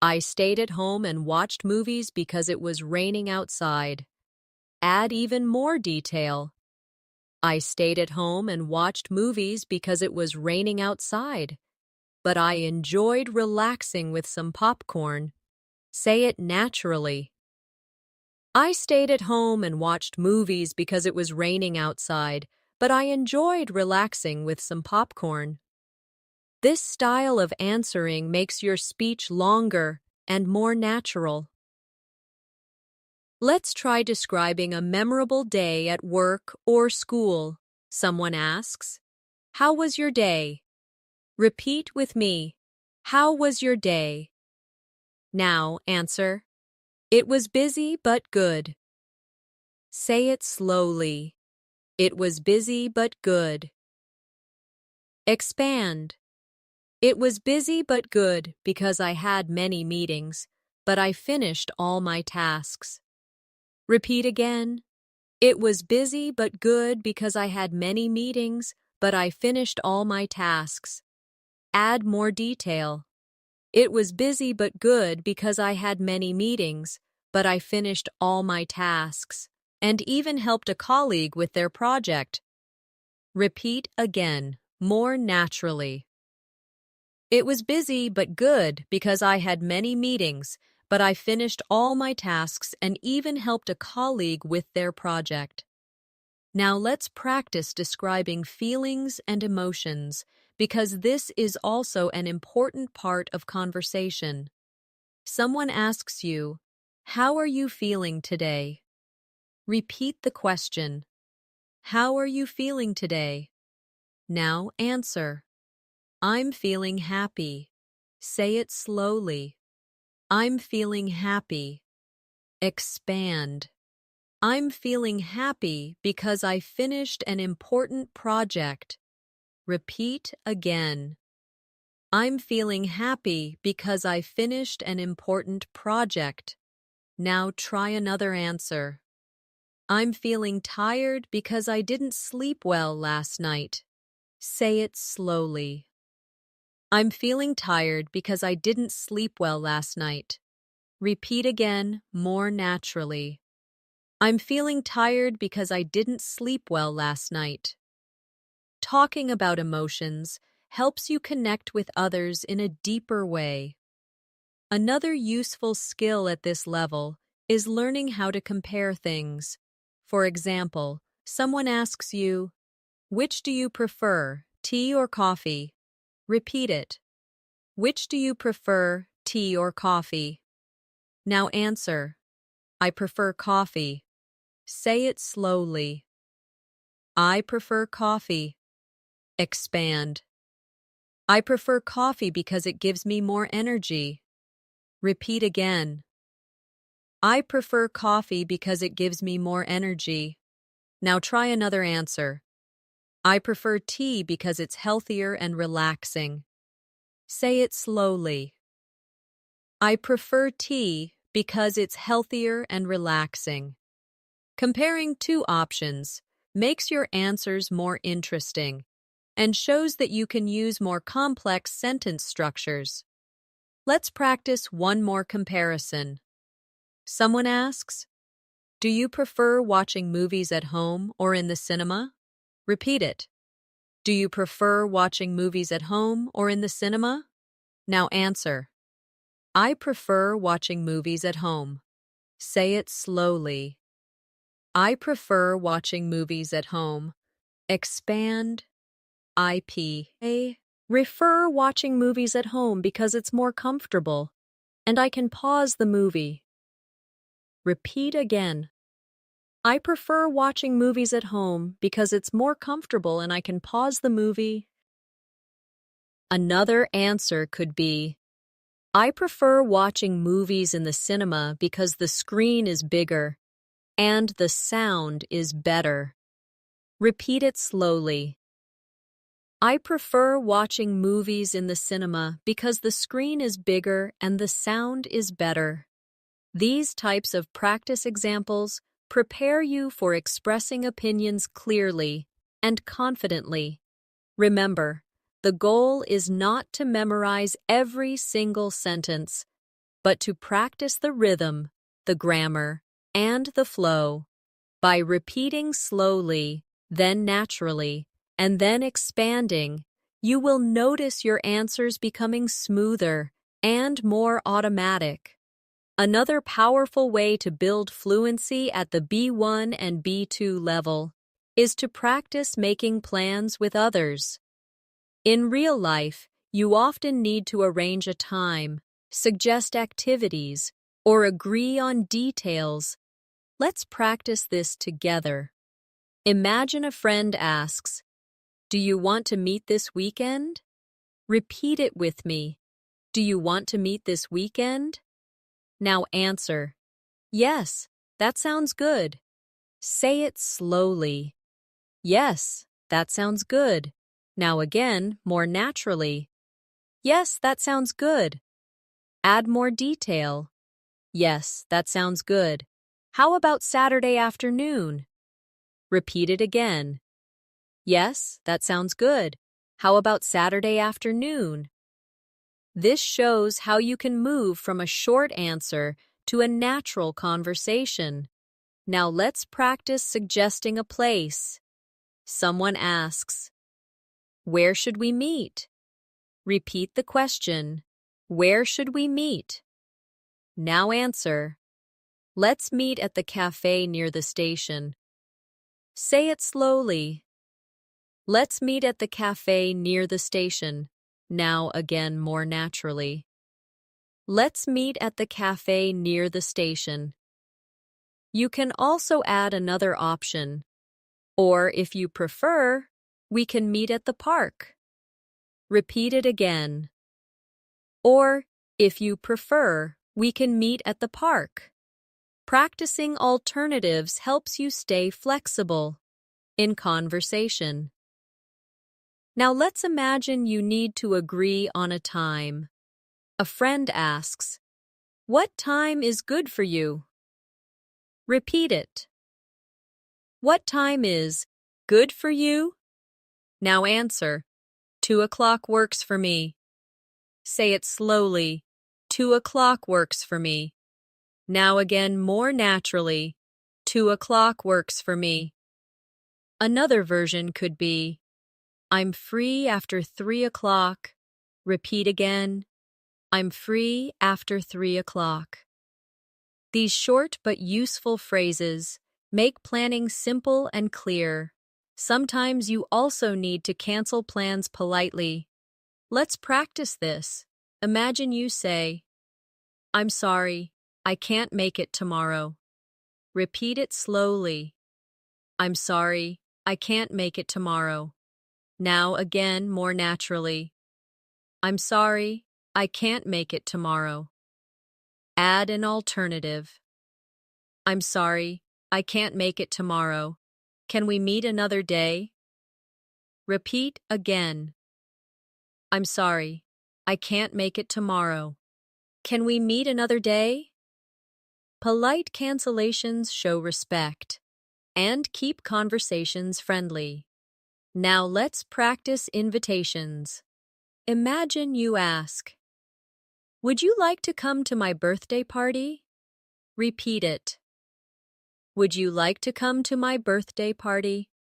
[SPEAKER 1] I stayed at home and watched movies because it was raining outside. Add even more detail. I stayed at home and watched movies because it was raining outside, but I enjoyed relaxing with some popcorn. Say it naturally. I stayed at home and watched movies because it was raining outside, but I enjoyed relaxing with some popcorn. This style of answering makes your speech longer and more natural. Let's try describing a memorable day at work or school. Someone asks, "How was your day?" Repeat with me. How was your day? Now answer. It was busy but good. Say it slowly. It was busy but good. Expand. It was busy but good because I had many meetings, but I finished all my tasks. Repeat again. It was busy but good because I had many meetings, but I finished all my tasks. Add more detail. It was busy but good because I had many meetings, but I finished all my tasks, and even helped a colleague with their project. Repeat again, more naturally. It was busy but good because I had many meetings, but I finished all my tasks and even helped a colleague with their project. Now let's practice describing feelings and emotions, because this is also an important part of conversation. Someone asks you, "How are you feeling today?" Repeat the question. How are you feeling today? Now answer. I'm feeling happy. Say it slowly. I'm feeling happy. Expand. I'm feeling happy because I finished an important project. Repeat again. I'm feeling happy because I finished an important project. Now try another answer. I'm feeling tired because I didn't sleep well last night. Say it slowly. I'm feeling tired because I didn't sleep well last night. Repeat again, more naturally. I'm feeling tired because I didn't sleep well last night. Talking about emotions helps you connect with others in a deeper way. Another useful skill at this level is learning how to compare things. For example, someone asks you, "Which do you prefer, tea or coffee?" Repeat it. Which do you prefer, tea or coffee? Now answer. I prefer coffee. Say it slowly. I prefer coffee. Expand. I prefer coffee because it gives me more energy. Repeat again. I prefer coffee because it gives me more energy. Now try another answer. I prefer tea because it's healthier and relaxing. Say it slowly. I prefer tea because it's healthier and relaxing. Comparing two options makes your answers more interesting and shows that you can use more complex sentence structures. Let's practice one more comparison. Someone asks, "Do you prefer watching movies at home or in the cinema?" Repeat it. Do you prefer watching movies at home or in the cinema? Now answer. I prefer watching movies at home. Say it slowly. I prefer watching movies at home. Expand. I prefer watching movies at home because it's more comfortable, and I can pause the movie. Repeat again. I prefer watching movies at home because it's more comfortable and I can pause the movie. Another answer could be, I prefer watching movies in the cinema because the screen is bigger. and the sound is better. Repeat it slowly. I prefer watching movies in the cinema because the screen is bigger and the sound is better. These types of practice examples prepare you for expressing opinions clearly and confidently. Remember, the goal is not to memorize every single sentence, but to practice the rhythm, the grammar, and the flow. By repeating slowly, then naturally, and then expanding, you will notice your answers becoming smoother and more automatic. Another powerful way to build fluency at the B1 and B2 level is to practice making plans with others. In real life, you often need to arrange a time, suggest activities, or agree on details. Let's practice this together. Imagine a friend asks, "Do you want to meet this weekend?" Repeat it with me. Do you want to meet this weekend? Now answer, "Yes, that sounds good." Say it slowly. "Yes, that sounds good." Now again, more naturally. "Yes, that sounds good." Add more detail. "Yes, that sounds good. How about Saturday afternoon?" Repeat it again. "Yes, that sounds good. How about Saturday afternoon?" This shows how you can move from a short answer to a natural conversation. Now let's practice suggesting a place. Someone asks, "Where should we meet?" Repeat the question, "Where should we meet?" Now answer, "Let's meet at the cafe near the station." Say it slowly. "Let's meet at the cafe near the station." Now again more naturally. "Let's meet at the cafe near the station." You can also add another option. Or if you prefer, we can meet at the park. Repeat it again. Or, if you prefer, we can meet at the park. Practicing alternatives helps you stay flexible in conversation. Now let's imagine you need to agree on a time. A friend asks, "What time is good for you?" Repeat it. What time is good for you? Now answer, 2 o'clock works for me. Say it slowly. 2 o'clock works for me. Now again more naturally. 2 o'clock works for me. Another version could be, I'm free after 3 o'clock. Repeat again. I'm free after 3 o'clock. These short but useful phrases make planning simple and clear. Sometimes you also need to cancel plans politely. Let's practice this. Imagine you say, "I'm sorry, I can't make it tomorrow." Repeat it slowly. "I'm sorry, I can't make it tomorrow." Now again more naturally. "I'm sorry, I can't make it tomorrow." Add an alternative. "I'm sorry, I can't make it tomorrow. Can we meet another day?" Repeat again. "I'm sorry, I can't make it tomorrow. Can we meet another day?" Polite cancellations show respect and keep conversations friendly. Now let's practice invitations. Imagine you ask, "Would you like to come to my birthday party?" Repeat it. Would you like to come to my birthday party?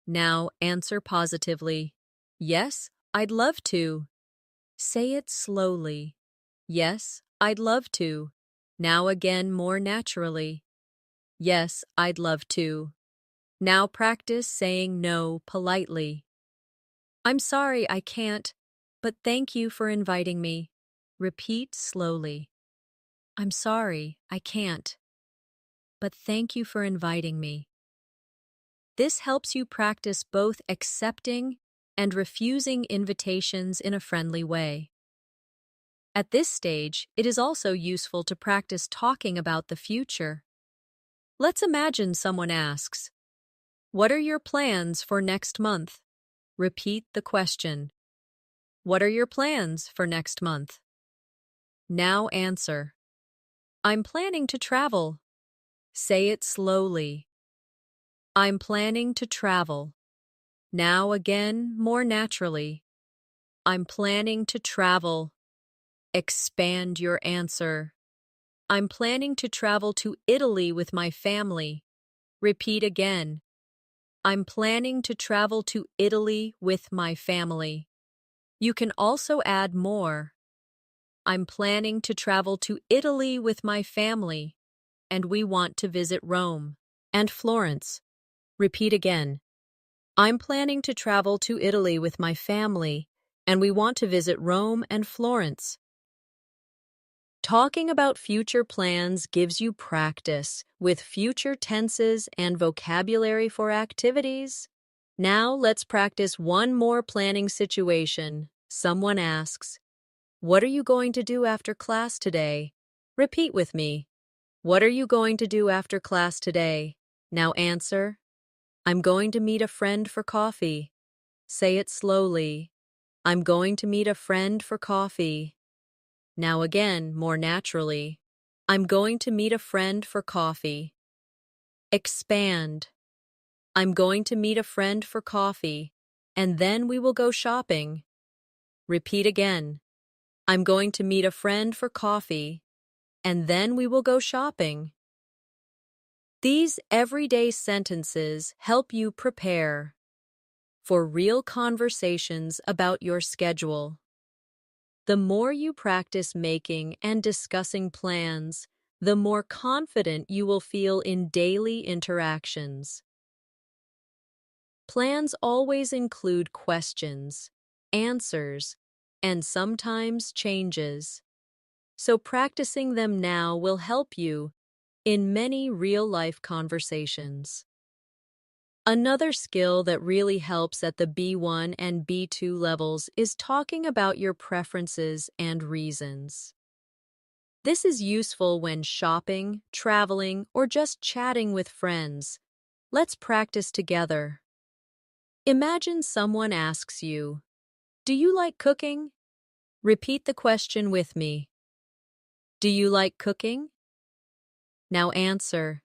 [SPEAKER 1] Now answer positively. Yes, I'd love to. Say it slowly. Yes, I'd love to. Now again more naturally. Yes, I'd love to. Now practice saying no politely. I'm sorry I can't, but thank you for inviting me. Repeat slowly. I'm sorry I can't, but thank you for inviting me. This helps you practice both accepting and refusing invitations in a friendly way. At this stage, it is also useful to practice talking about the future. Let's imagine someone asks, "What are your plans for next month?" Repeat the question. What are your plans for next month? Now answer. I'm planning to travel. Say it slowly. I'm planning to travel. Now again, more naturally. I'm planning to travel. Expand your answer. I'm planning to travel to Italy with my family. Repeat again. I'm planning to travel to Italy with my family. You can also add more. I'm planning to travel to Italy with my family, and we want to visit Rome and Florence. Repeat again. I'm planning to travel to Italy with my family, and we want to visit Rome and Florence. Talking about future plans gives you practice with future tenses and vocabulary for activities. Now let's practice one more planning situation. Someone asks, "What are you going to do after class today?" Repeat with me. What are you going to do after class today? Now answer. I'm going to meet a friend for coffee. Say it slowly. I'm going to meet a friend for coffee. Now again, more naturally. I'm going to meet a friend for coffee. Expand. I'm going to meet a friend for coffee, and then we will go shopping. Repeat again. I'm going to meet a friend for coffee, and then we will go shopping. These everyday sentences help you prepare for real conversations about your schedule. The more you practice making and discussing plans, the more confident you will feel in daily interactions. Plans always include questions, answers, and sometimes changes. So practicing them now will help you in many real-life conversations. Another skill that really helps at the B1 and B2 levels is talking about your preferences and reasons. This is useful when shopping, traveling, or just chatting with friends. Let's practice together. Imagine someone asks you, "Do you like cooking?" Repeat the question with me. Do you like cooking? Now answer.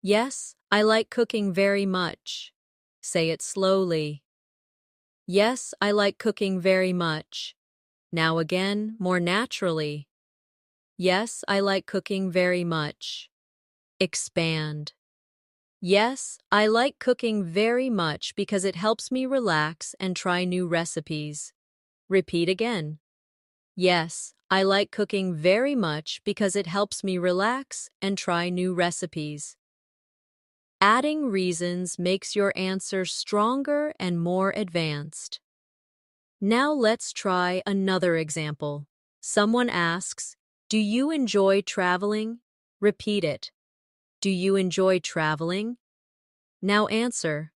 [SPEAKER 1] Yes, I like cooking very much. Say it slowly. Yes, I like cooking very much. Now again, more naturally. Yes, I like cooking very much. Expand. Yes, I like cooking very much because it helps me relax and try new recipes. Repeat again. Yes, I like cooking very much because it helps me relax and try new recipes. Adding reasons makes your answer stronger and more advanced. Now let's try another example. Someone asks, "Do you enjoy traveling?" Repeat it. Do you enjoy traveling? Now answer.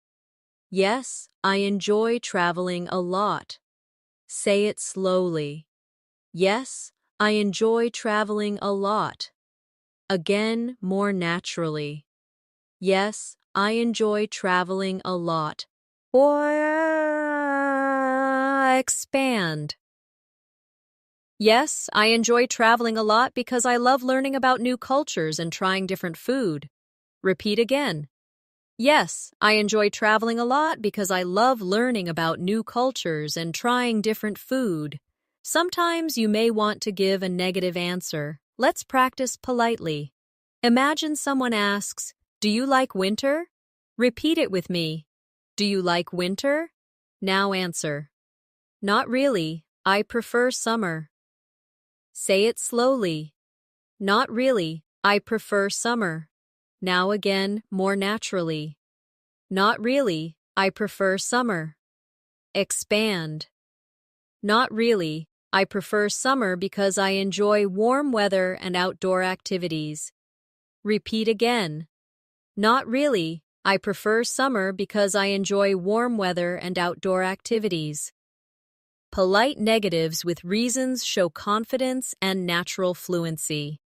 [SPEAKER 1] Yes, I enjoy traveling a lot. Say it slowly. Yes, I enjoy traveling a lot. Again, more naturally. Yes, I enjoy traveling a lot. Or expand. Yes, I enjoy traveling a lot because I love learning about new cultures and trying different food. Repeat again. Yes, I enjoy traveling a lot because I love learning about new cultures and trying different food. Sometimes you may want to give a negative answer. Let's practice politely. Imagine someone asks, "Do you like winter?" Repeat it with me. Do you like winter? Now answer. Not really. I prefer summer. Say it slowly. Not really. I prefer summer. Now again, more naturally. Not really. I prefer summer. Expand. Not really. I prefer summer because I enjoy warm weather and outdoor activities. Repeat again. Not really. I prefer summer because I enjoy warm weather and outdoor activities. Polite negatives with reasons show confidence and natural fluency.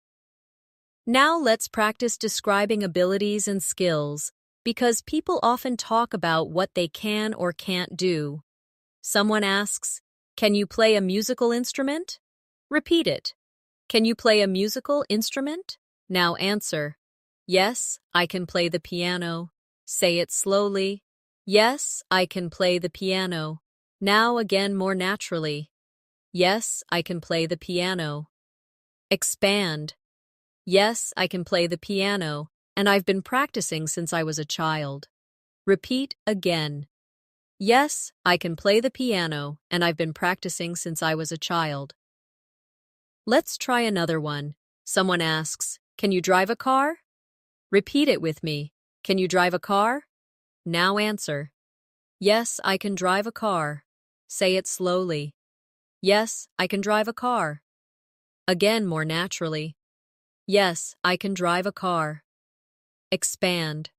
[SPEAKER 1] Now let's practice describing abilities and skills, because people often talk about what they can or can't do. Someone asks, "Can you play a musical instrument?" Repeat it. Can you play a musical instrument? Now answer. Yes, I can play the piano. Say it slowly. Yes, I can play the piano. Now again more naturally. Yes, I can play the piano. Expand. Yes, I can play the piano, and I've been practicing since I was a child. Repeat again. Yes, I can play the piano, and I've been practicing since I was a child. Let's try another one. Someone asks, "Can you drive a car?" Repeat it with me. Can you drive a car? Now answer. Yes, I can drive a car. Say it slowly. Yes, I can drive a car. Again more naturally. Yes, I can drive a car. Expand.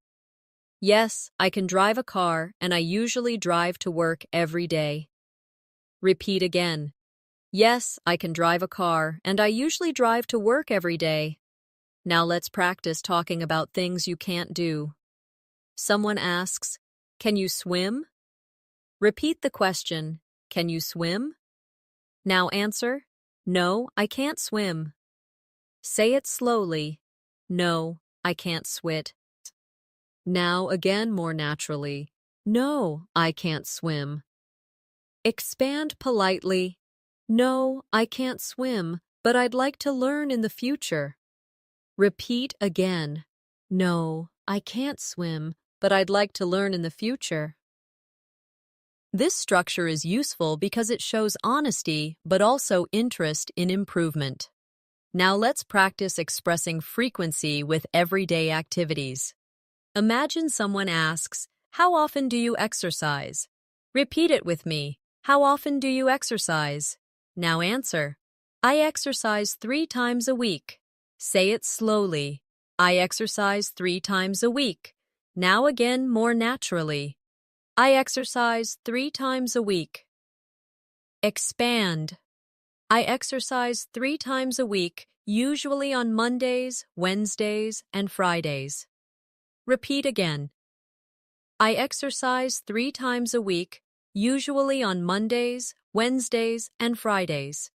[SPEAKER 1] Yes, I can drive a car, and I usually drive to work every day. Repeat again. Yes, I can drive a car, and I usually drive to work every day. Now let's practice talking about things you can't do. Someone asks, "Can you swim?" Repeat the question, "Can you swim?" Now answer, "No, I can't swim." Say it slowly. No, I can't swim. Now again more naturally. No, I can't swim. Expand politely. No, I can't swim, but I'd like to learn in the future. Repeat again. No, I can't swim, but I'd like to learn in the future. This structure is useful because it shows honesty, but also interest in improvement. Now let's practice expressing frequency with everyday activities. Imagine someone asks, "How often do you exercise?" Repeat it with me. How often do you exercise? Now answer. I exercise 3 times a week. Say it slowly. I exercise 3 times a week. Now again more naturally. I exercise 3 times a week. Expand. I exercise 3 times a week, usually on Mondays, Wednesdays, and Fridays. Repeat again. I exercise 3 times a week, usually on Mondays, Wednesdays, and Fridays.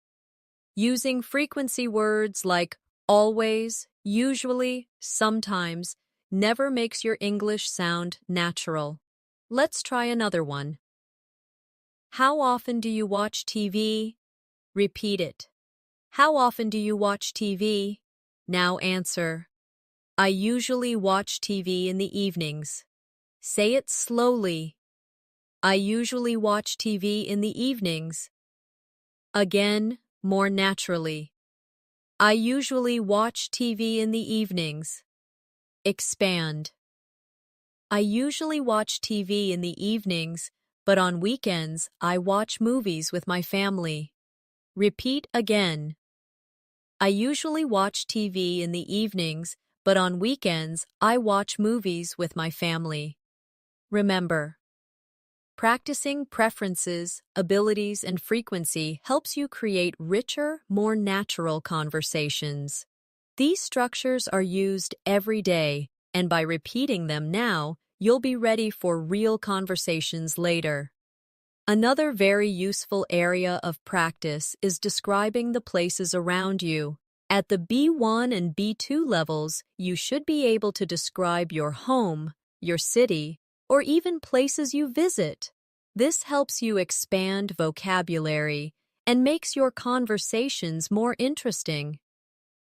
[SPEAKER 1] Using frequency words like always, usually, sometimes, never makes your English sound natural. Let's try another one. How often do you watch TV? Repeat it. How often do you watch TV? Now answer. I usually watch TV in the evenings. Say it slowly. I usually watch TV in the evenings. Again, more naturally. I usually watch TV in the evenings. Expand. I usually watch TV in the evenings, but on weekends I watch movies with my family. Repeat again. I usually watch TV in the evenings, but on weekends I watch movies with my family. Remember, practicing preferences, abilities, and frequency helps you create richer, more natural conversations. These structures are used every day, and by repeating them now, you'll be ready for real conversations later. Another very useful area of practice is describing the places around you. At the B1 and B2 levels, you should be able to describe your home, your city, or even places you visit. This helps you expand vocabulary and makes your conversations more interesting.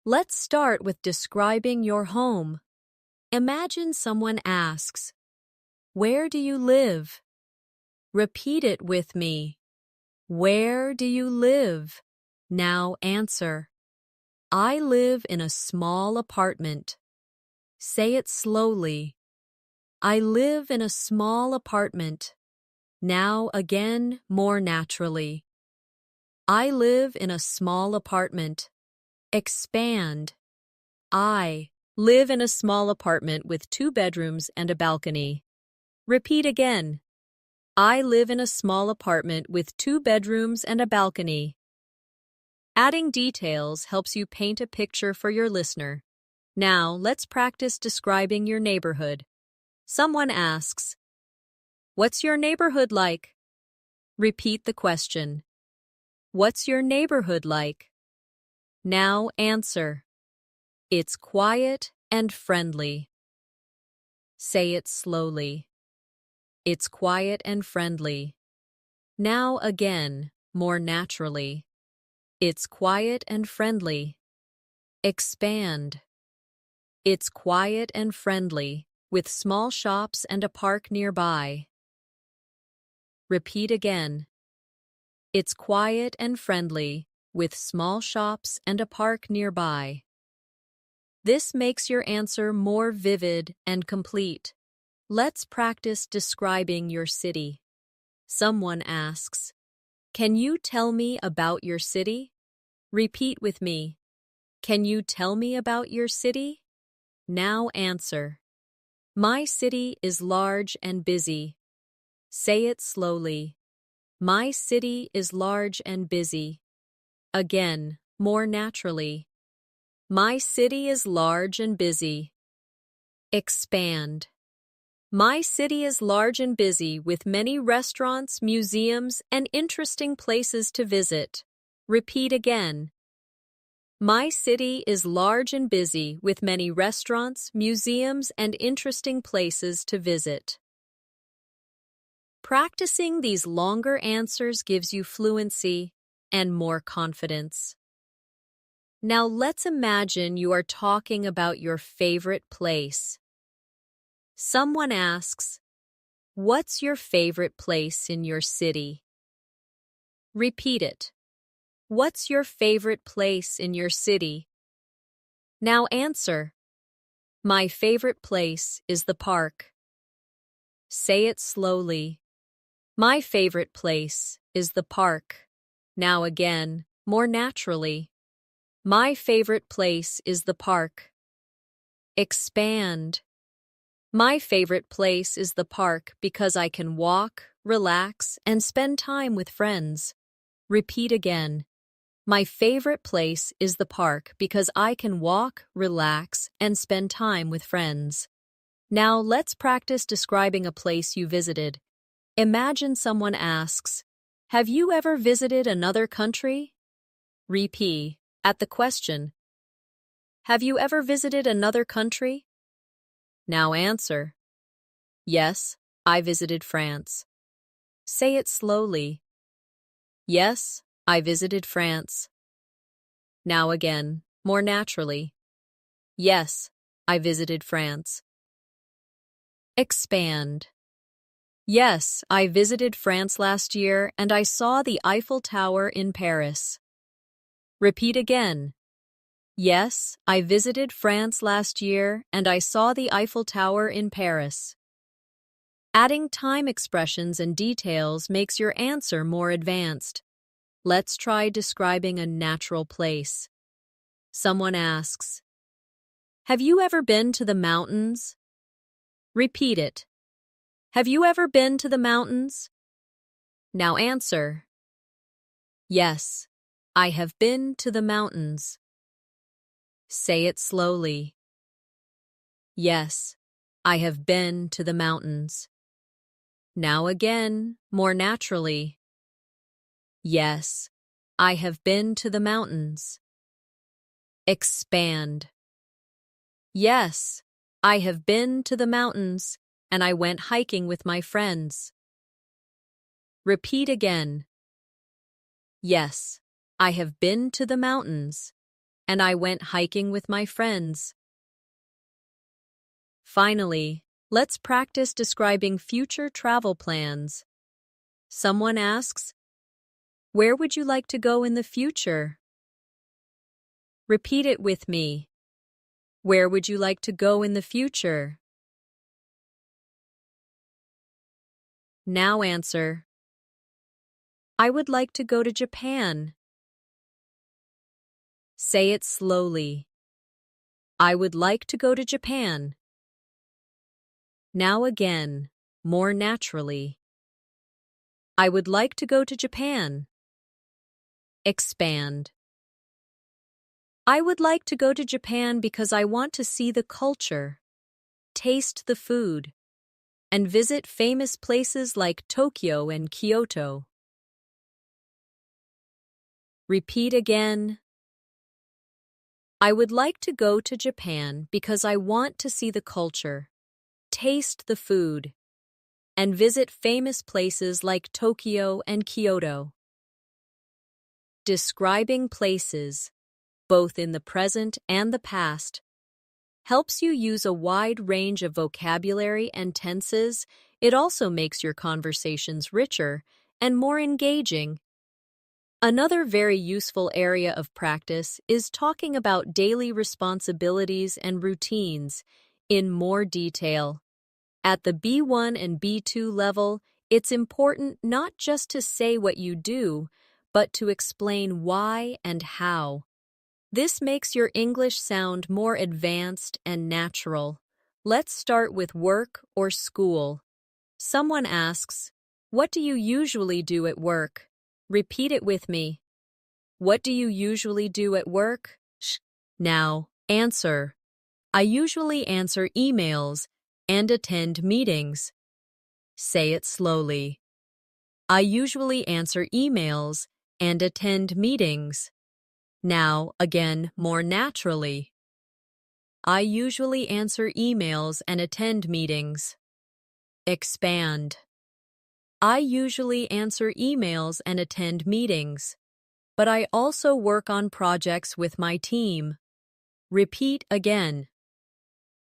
[SPEAKER 1] Let's start with describing your home. Imagine someone asks, "Where do you live?" Repeat it with me. Where do you live? Now answer. I live in a small apartment. Say it slowly. I live in a small apartment. Now again, more naturally. I live in a small apartment. Expand. I live in a small apartment with 2 bedrooms and a balcony. Repeat again. I live in a small apartment with 2 bedrooms and a balcony. Adding details helps you paint a picture for your listener. Now, let's practice describing your neighborhood. Someone asks, "What's your neighborhood like?" Repeat the question. What's your neighborhood like? Now answer. It's quiet and friendly. Say it slowly. It's quiet and friendly. Now again, more naturally. It's quiet and friendly. Expand. It's quiet and friendly, with small shops and a park nearby. Repeat again. It's quiet and friendly, with small shops and a park nearby. This makes your answer more vivid and complete. Let's practice describing your city. Someone asks, "Can you tell me about your city?" Repeat with me. Can you tell me about your city? Now answer. My city is large and busy. Say it slowly. My city is large and busy. Again, more naturally. My city is large and busy. Expand. My city is large and busy with many restaurants, museums, and interesting places to visit. Repeat again. My city is large and busy with many restaurants, museums, and interesting places to visit. Practicing these longer answers gives you fluency and more confidence. Now let's imagine you are talking about your favorite place. Someone asks, "What's your favorite place in your city?" Repeat it. What's your favorite place in your city? Now answer. My favorite place is the park. Say it slowly. My favorite place is the park. Now again, more naturally. My favorite place is the park. Expand. My favorite place is the park because I can walk, relax, and spend time with friends. Repeat again. My favorite place is the park because I can walk, relax, and spend time with friends. Now let's practice describing a place you visited. Imagine someone asks, "Have you ever visited another country?" Repeat at the question. Have you ever visited another country? Now answer. Yes, I visited France. Say it slowly. Yes, I visited France. Now again, more naturally. Yes, I visited France. Expand. Yes, I visited France last year and I saw the Eiffel Tower in Paris. Repeat again. Yes, I visited France last year and I saw the Eiffel Tower in Paris. Adding time expressions and details makes your answer more advanced. Let's try describing a natural place. Someone asks, "Have you ever been to the mountains?" Repeat it. Have you ever been to the mountains? Now answer. Yes, I have been to the mountains. Say it slowly. Yes, I have been to the mountains. Now again, more naturally. Yes, I have been to the mountains. Expand. Yes, I have been to the mountains and I went hiking with my friends. Repeat again. Yes, I have been to the mountains and I went hiking with my friends. Finally, let's practice describing future travel plans. Someone asks, "Where would you like to go in the future?" Repeat it with me. Where would you like to go in the future? Now answer. I would like to go to Japan. Say it slowly. I would like to go to Japan. Now again, more naturally. I would like to go to Japan. Expand. I would like to go to Japan because I want to see the culture, taste the food, and visit famous places like Tokyo and Kyoto. Repeat again. I would like to go to Japan because I want to see the culture, taste the food, and visit famous places like Tokyo and Kyoto. Describing places, both in the present and the past, helps you use a wide range of vocabulary and tenses. It also makes your conversations richer and more engaging. Another very useful area of practice is talking about daily responsibilities and routines in more detail. At the B1 and B2 level, it's important not just to say what you do, but to explain why and how. This makes your English sound more advanced and natural. Let's start with work or school. Someone asks, "What do you usually do at work?" Repeat it with me. What do you usually do at work? Now, answer. I usually answer emails and attend meetings. Say it slowly. I usually answer emails and attend meetings. Now, again, more naturally. I usually answer emails and attend meetings. Expand. I usually answer emails and attend meetings, but I also work on projects with my team. Repeat again.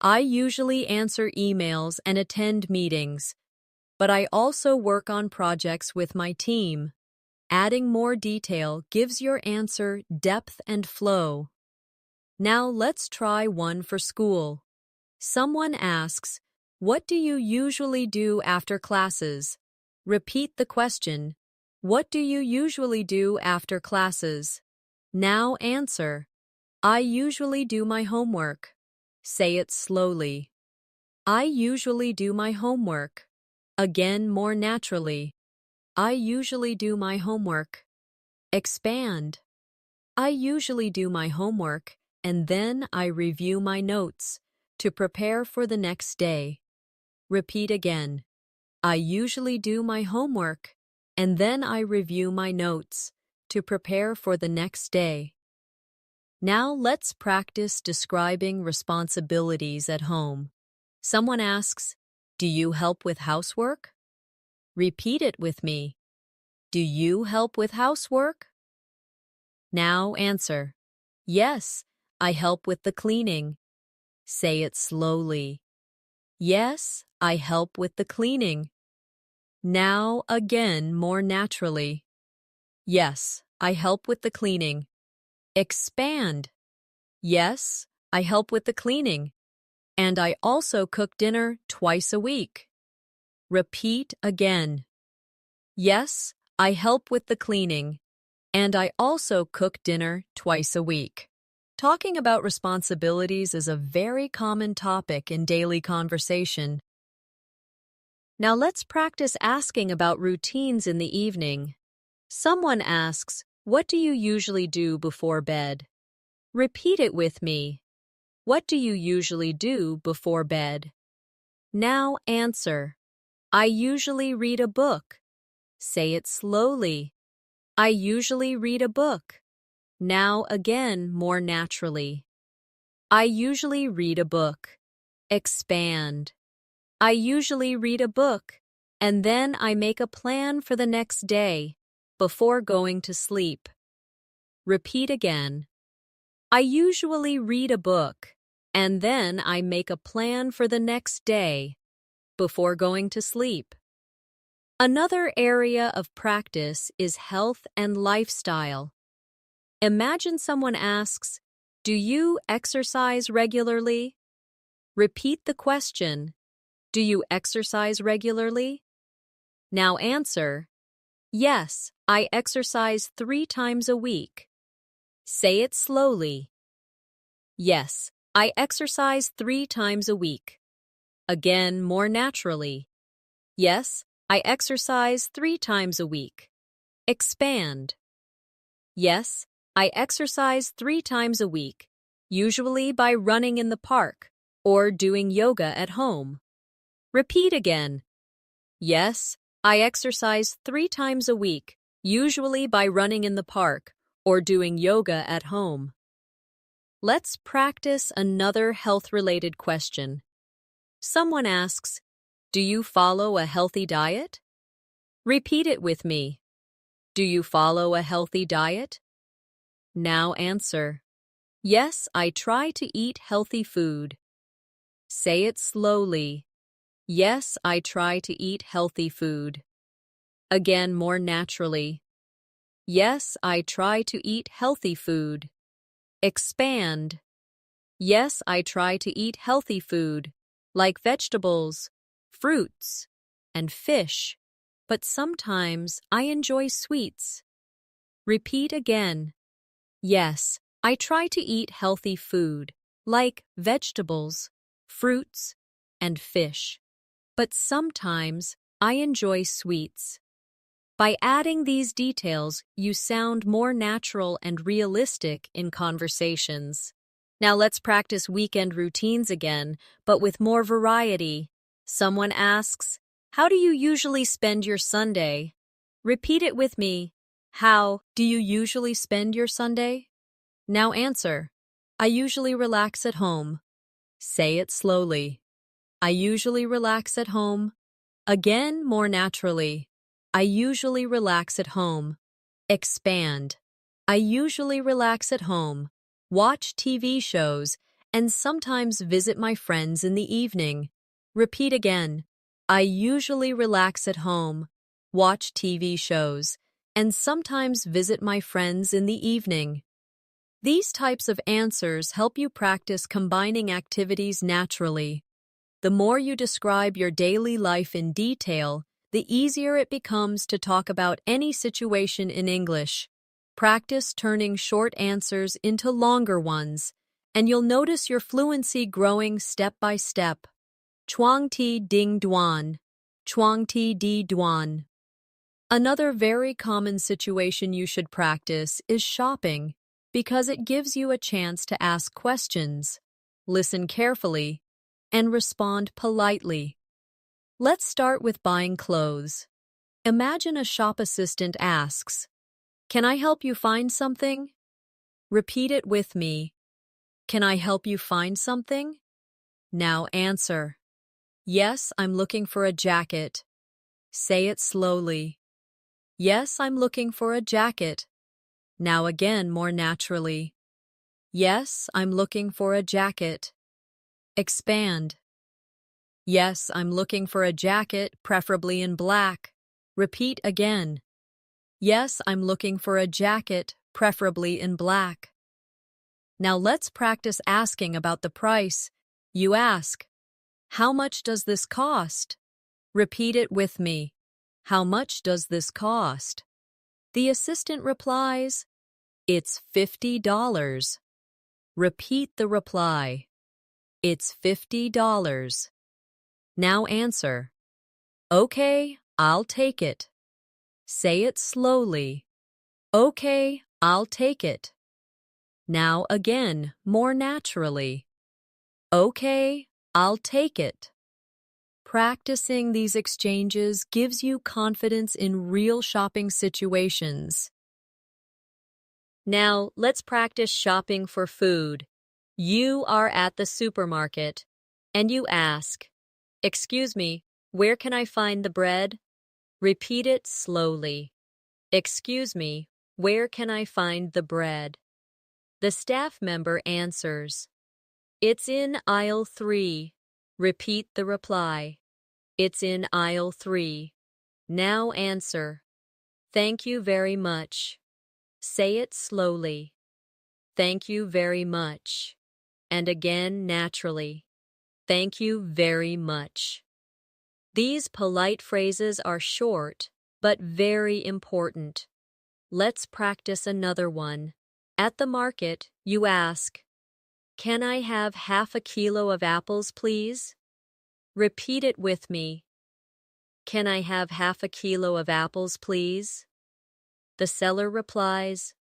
[SPEAKER 1] I usually answer emails and attend meetings, but I also work on projects with my team. Adding more detail gives your answer depth and flow. Now let's try one for school. Someone asks, "What do you usually do after classes?" Repeat the question. What do you usually do after classes? Now answer. I usually do my homework. Say it slowly. I usually do my homework. Again, more naturally. I usually do my homework. Expand. I usually do my homework, and then I review my notes to prepare for the next day. Repeat again. I usually do my homework, and then I review my notes to prepare for the next day. Now let's practice describing responsibilities at home. Someone asks, "Do you help with housework?" Repeat it with me. Do you help with housework? Now answer. Yes, I help with the cleaning. Say it slowly. Yes, I help with the cleaning. Now again, more naturally. Yes, I help with the cleaning. Expand. Yes, I help with the cleaning. And I also cook dinner twice a week. Repeat again. Yes, I help with the cleaning. And I also cook dinner twice a week. Talking about responsibilities is a very common topic in daily conversation. Now let's practice asking about routines in the evening. Someone asks, "What do you usually do before bed?" Repeat it with me. What do you usually do before bed? Now answer. I usually read a book. Say it slowly. I usually read a book. Now again, more naturally. I usually read a book. Expand. I usually read a book, and then I make a plan for the next day before going to sleep. Repeat again. I usually read a book, and then I make a plan for the next day before going to sleep. Another area of practice is health and lifestyle. Imagine someone asks, "Do you exercise regularly?" Repeat the question. Do you exercise regularly? Now answer. Yes, I exercise 3 times a week. Say it slowly. Yes, I exercise 3 times a week. Again, more naturally. Yes, I exercise 3 times a week. Expand. Yes, I exercise 3 times a week, usually by running in the park or doing yoga at home. Repeat again. Yes, I exercise 3 times a week, usually by running in the park or doing yoga at home. Let's practice another health-related question. Someone asks, "Do you follow a healthy diet?" Repeat it with me. Do you follow a healthy diet? Now answer. Yes, I try to eat healthy food. Say it slowly. Yes, I try to eat healthy food. Again, more naturally. Yes, I try to eat healthy food. Expand. Yes, I try to eat healthy food, like vegetables, fruits, and fish, but sometimes I enjoy sweets. Repeat again. Yes, I try to eat healthy food, like vegetables, fruits, and fish, but sometimes I enjoy sweets. By adding these details, you sound more natural and realistic in conversations. Now let's practice weekend routines again, but with more variety. Someone asks, "How do you usually spend your Sunday?" Repeat it with me. How do you usually spend your Sunday? Now answer. I usually relax at home. Say it slowly. I usually relax at home. Again, more naturally. I usually relax at home. Expand. I usually relax at home, watch TV shows, and sometimes visit my friends in the evening. Repeat again. I usually relax at home, watch TV shows, and sometimes visit my friends in the evening. These types of answers help you practice combining activities naturally. The more you describe your daily life in detail, the easier it becomes to talk about any situation in English. Practice turning short answers into longer ones, and you'll notice your fluency growing step by step. Chuang ti ding duan. Chuang ti di duan. Another very common situation you should practice is shopping, because it gives you a chance to ask questions, listen carefully, and respond politely. Let's start with buying clothes. Imagine a shop assistant asks, "Can I help you find something?" Repeat it with me. Can I help you find something? Now answer. Yes, I'm looking for a jacket. Say it slowly. Yes, I'm looking for a jacket. Now again, more naturally. Yes, I'm looking for a jacket. Expand. Yes, I'm looking for a jacket, preferably in black. Repeat again. Yes, I'm looking for a jacket, preferably in black. Now let's practice asking about the price. You ask, "How much does this cost?" Repeat it with me. How much does this cost? The assistant replies, "It's $50. Repeat the reply. It's $50. Now answer. Okay, I'll take it. Say it slowly. Okay, I'll take it. Now again, more naturally. Okay, I'll take it. Practicing these exchanges gives you confidence in real shopping situations. Now, let's practice shopping for food. You are at the supermarket, and you ask, "Excuse me, where can I find the bread?" Repeat it slowly. Excuse me, where can I find the bread? The staff member answers, "It's in aisle 3. Repeat the reply. It's in aisle 3. Now answer. Thank you very much. Say it slowly. Thank you very much. And again naturally. Thank you very much. These polite phrases are short, but very important. Let's practice another one. At the market, you ask, "Can I have half a kilo of apples, please?" Repeat it with me. Can I have half a kilo of apples, please? The seller replies,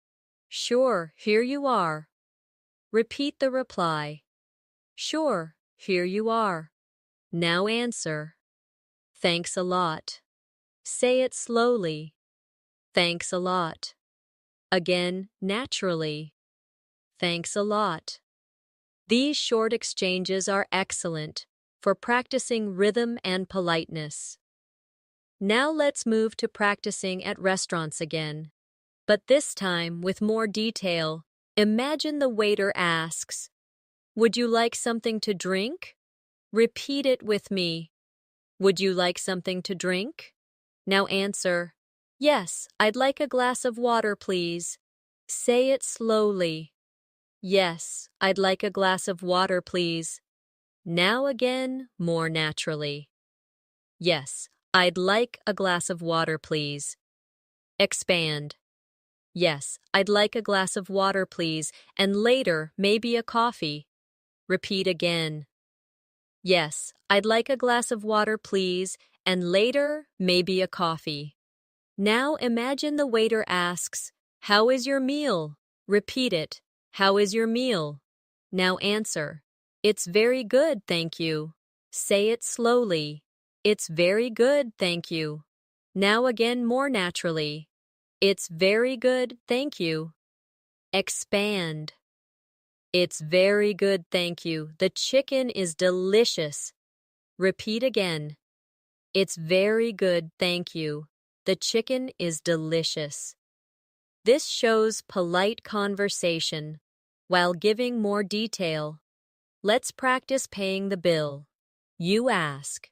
[SPEAKER 1] Sure, here you are. Repeat the reply. Sure, here you are. Now answer. Thanks a lot. Say it slowly. Thanks a lot. Again, naturally. Thanks a lot. These short exchanges are excellent for practicing rhythm and politeness. Now let's move to practicing at restaurants again. But this time, with more detail, imagine the waiter asks, "Would you like something to drink?" Repeat it with me. Would you like something to drink? Now answer, "Yes, I'd like a glass of water, please." Say it slowly. Yes, I'd like a glass of water, please. Now again, more naturally. Yes, I'd like a glass of water, please. Expand. Yes, I'd like a glass of water, please, and later, maybe a coffee. Repeat again. Yes, I'd like a glass of water, please, and later, maybe a coffee. Now imagine the waiter asks, "How is your meal?" Repeat it. How is your meal? Now answer. It's very good, thank you. Say it slowly. It's very good, thank you. Now again more naturally. It's very good, thank you. Expand. It's very good, thank you. The chicken is delicious. Repeat again. It's very good, thank you. The chicken is delicious. This shows polite conversation while giving more detail. Let's practice paying the bill. You ask,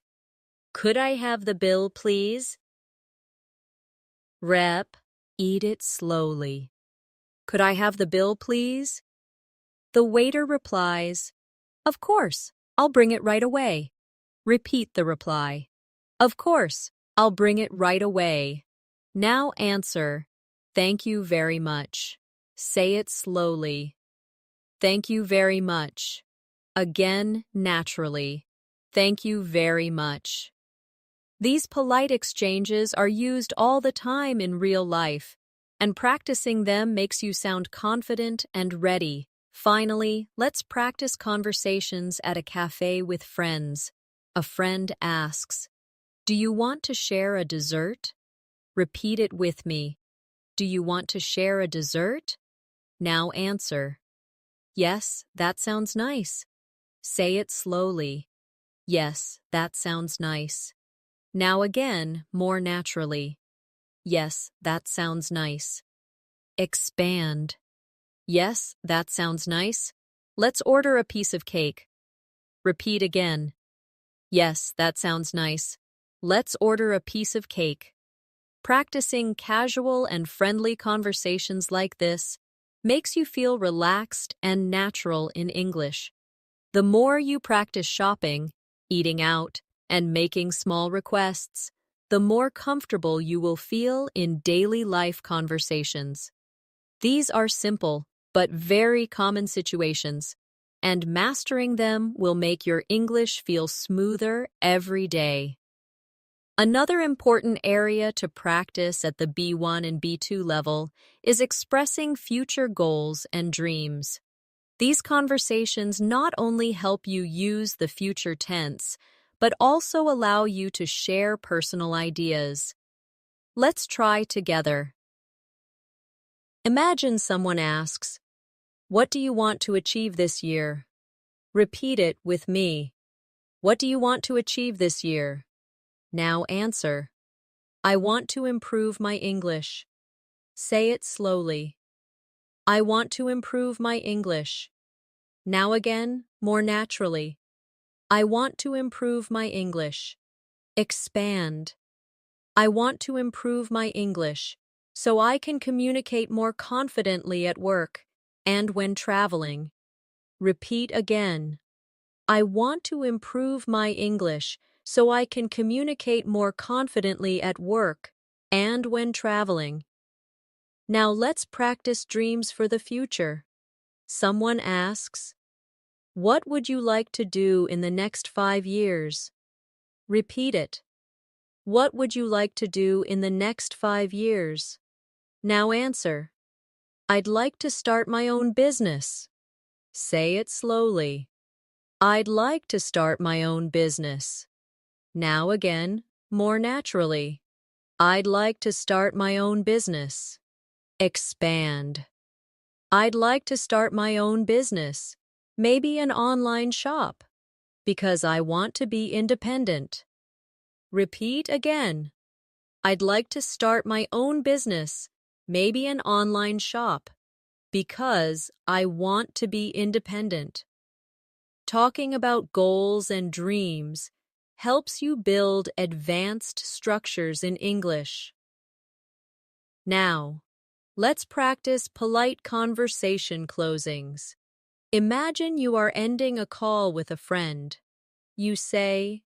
[SPEAKER 1] "Could I have the bill, please?" Rep, eat it slowly. "Could I have the bill, please?" The waiter replies, "Of course, I'll bring it right away." Repeat the reply. "Of course, I'll bring it right away." Now answer, "Thank you very much." Say it slowly. Thank you very much. Again, naturally. Thank you very much. These polite exchanges are used all the time in real life, and practicing them makes you sound confident and ready. Finally, let's practice conversations at a cafe with friends. A friend asks, "Do you want to share a dessert?" Repeat it with me. Do you want to share a dessert? Now answer. Yes, that sounds nice. Say it slowly. Yes, that sounds nice. Now again, more naturally. Yes, that sounds nice. Expand. Yes, that sounds nice. Let's order a piece of cake. Repeat again. Yes, that sounds nice. Let's order a piece of cake. Practicing casual and friendly conversations like this makes you feel relaxed and natural in English. The more you practice shopping, eating out, and making small requests, the more comfortable you will feel in daily life conversations. These are simple but very common situations, and mastering them will make your English feel smoother every day. Another important area to practice at the B1 and B2 level is expressing future goals and dreams. These conversations not only help you use the future tense, but also allow you to share personal ideas. Let's try together. Imagine someone asks, "What do you want to achieve this year?" Repeat it with me. What do you want to achieve this year? Now answer. I want to improve my English. Say it slowly. I want to improve my English. Now again, more naturally. I want to improve my English. Expand. I want to improve my English so I can communicate more confidently at work and when traveling. Repeat again. I want to improve my English so I can communicate more confidently at work and when traveling. Now let's practice dreams for the future. Someone asks, "What would you like to do in the next 5 years?" Repeat it. What would you like to do in the next 5 years? Now answer. I'd like to start my own business. Say it slowly. I'd like to start my own business. Now again, more naturally. I'd like to start my own business. Expand. I'd like to start my own business, maybe an online shop, because I want to be independent. Repeat again. I'd like to start my own business, maybe an online shop, because I want to be independent. Talking about goals and dreams helps you build advanced structures in English. Now, let's practice polite conversation closings. Imagine you are ending a call with a friend. You say,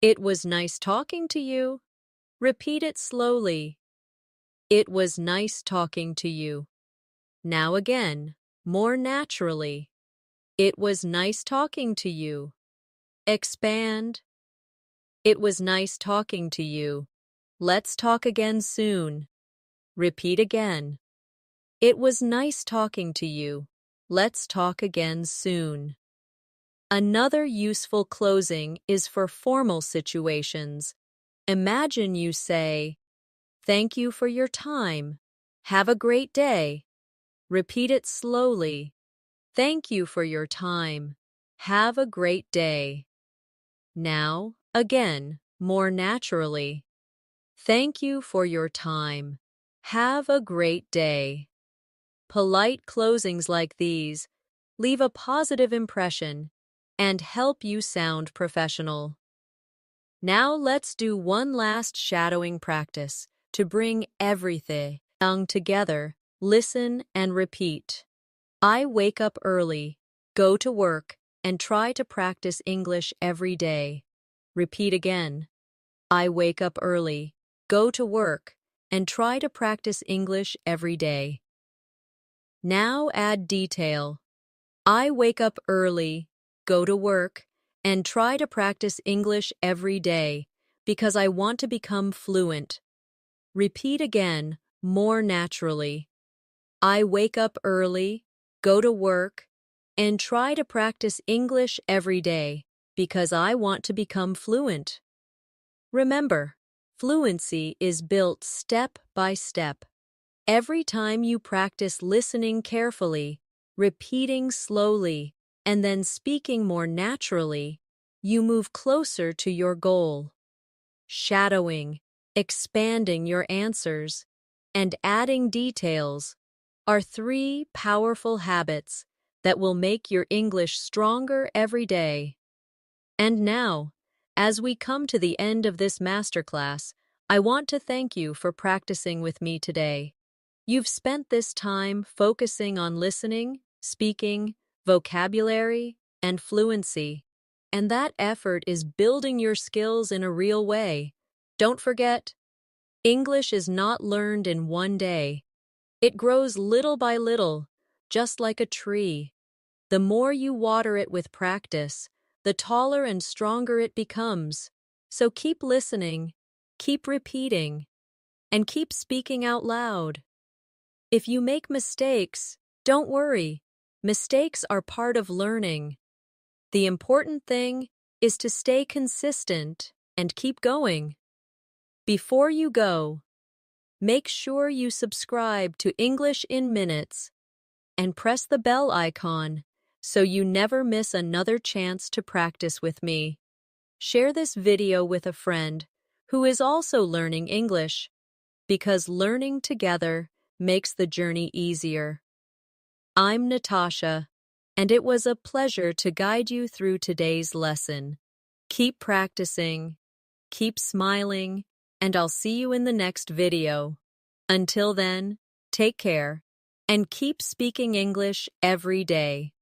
[SPEAKER 1] "It was nice talking to you." Repeat it slowly. It was nice talking to you. Now again, more naturally. It was nice talking to you. Expand. It was nice talking to you. Let's talk again soon. Repeat again. It was nice talking to you. Let's talk again soon. Another useful closing is for formal situations. Imagine you say, "Thank you for your time. Have a great day." Repeat it slowly. Thank you for your time. Have a great day. Now, again, more naturally. Thank you for your time. Have a great day. Polite closings like these leave a positive impression and help you sound professional. Now let's do one last shadowing practice to bring everything together. Listen and repeat. I wake up early, go to work, and try to practice English every day. Repeat again. I wake up early, go to work, and try to practice English every day. Now add detail. I wake up early, go to work, and try to practice English every day because I want to become fluent. Repeat again, more naturally. I wake up early, go to work, and try to practice English every day because I want to become fluent. Remember, fluency is built step by step. Every time you practice listening carefully, repeating slowly, and then speaking more naturally, you move closer to your goal. Shadowing, expanding your answers, and adding details are 3 powerful habits that will make your English stronger every day. And now, as we come to the end of this masterclass, I want to thank you for practicing with me today. You've spent this time focusing on listening, speaking, vocabulary, and fluency, and that effort is building your skills in a real way. Don't forget, English is not learned in one day. It grows little by little, just like a tree. The more you water it with practice, the taller and stronger it becomes. So keep listening, keep repeating, and keep speaking out loud. If you make mistakes, don't worry. Mistakes are part of learning. The important thing is to stay consistent and keep going. Before you go, make sure you subscribe to English in Minutes and press the bell icon so you never miss another chance to practice with me. Share this video with a friend who is also learning English, because learning together makes the journey easier. I'm Natasha, and it was a pleasure to guide you through today's lesson. Keep practicing, keep smiling, and I'll see you in the next video. Until then, take care, and keep speaking English every day.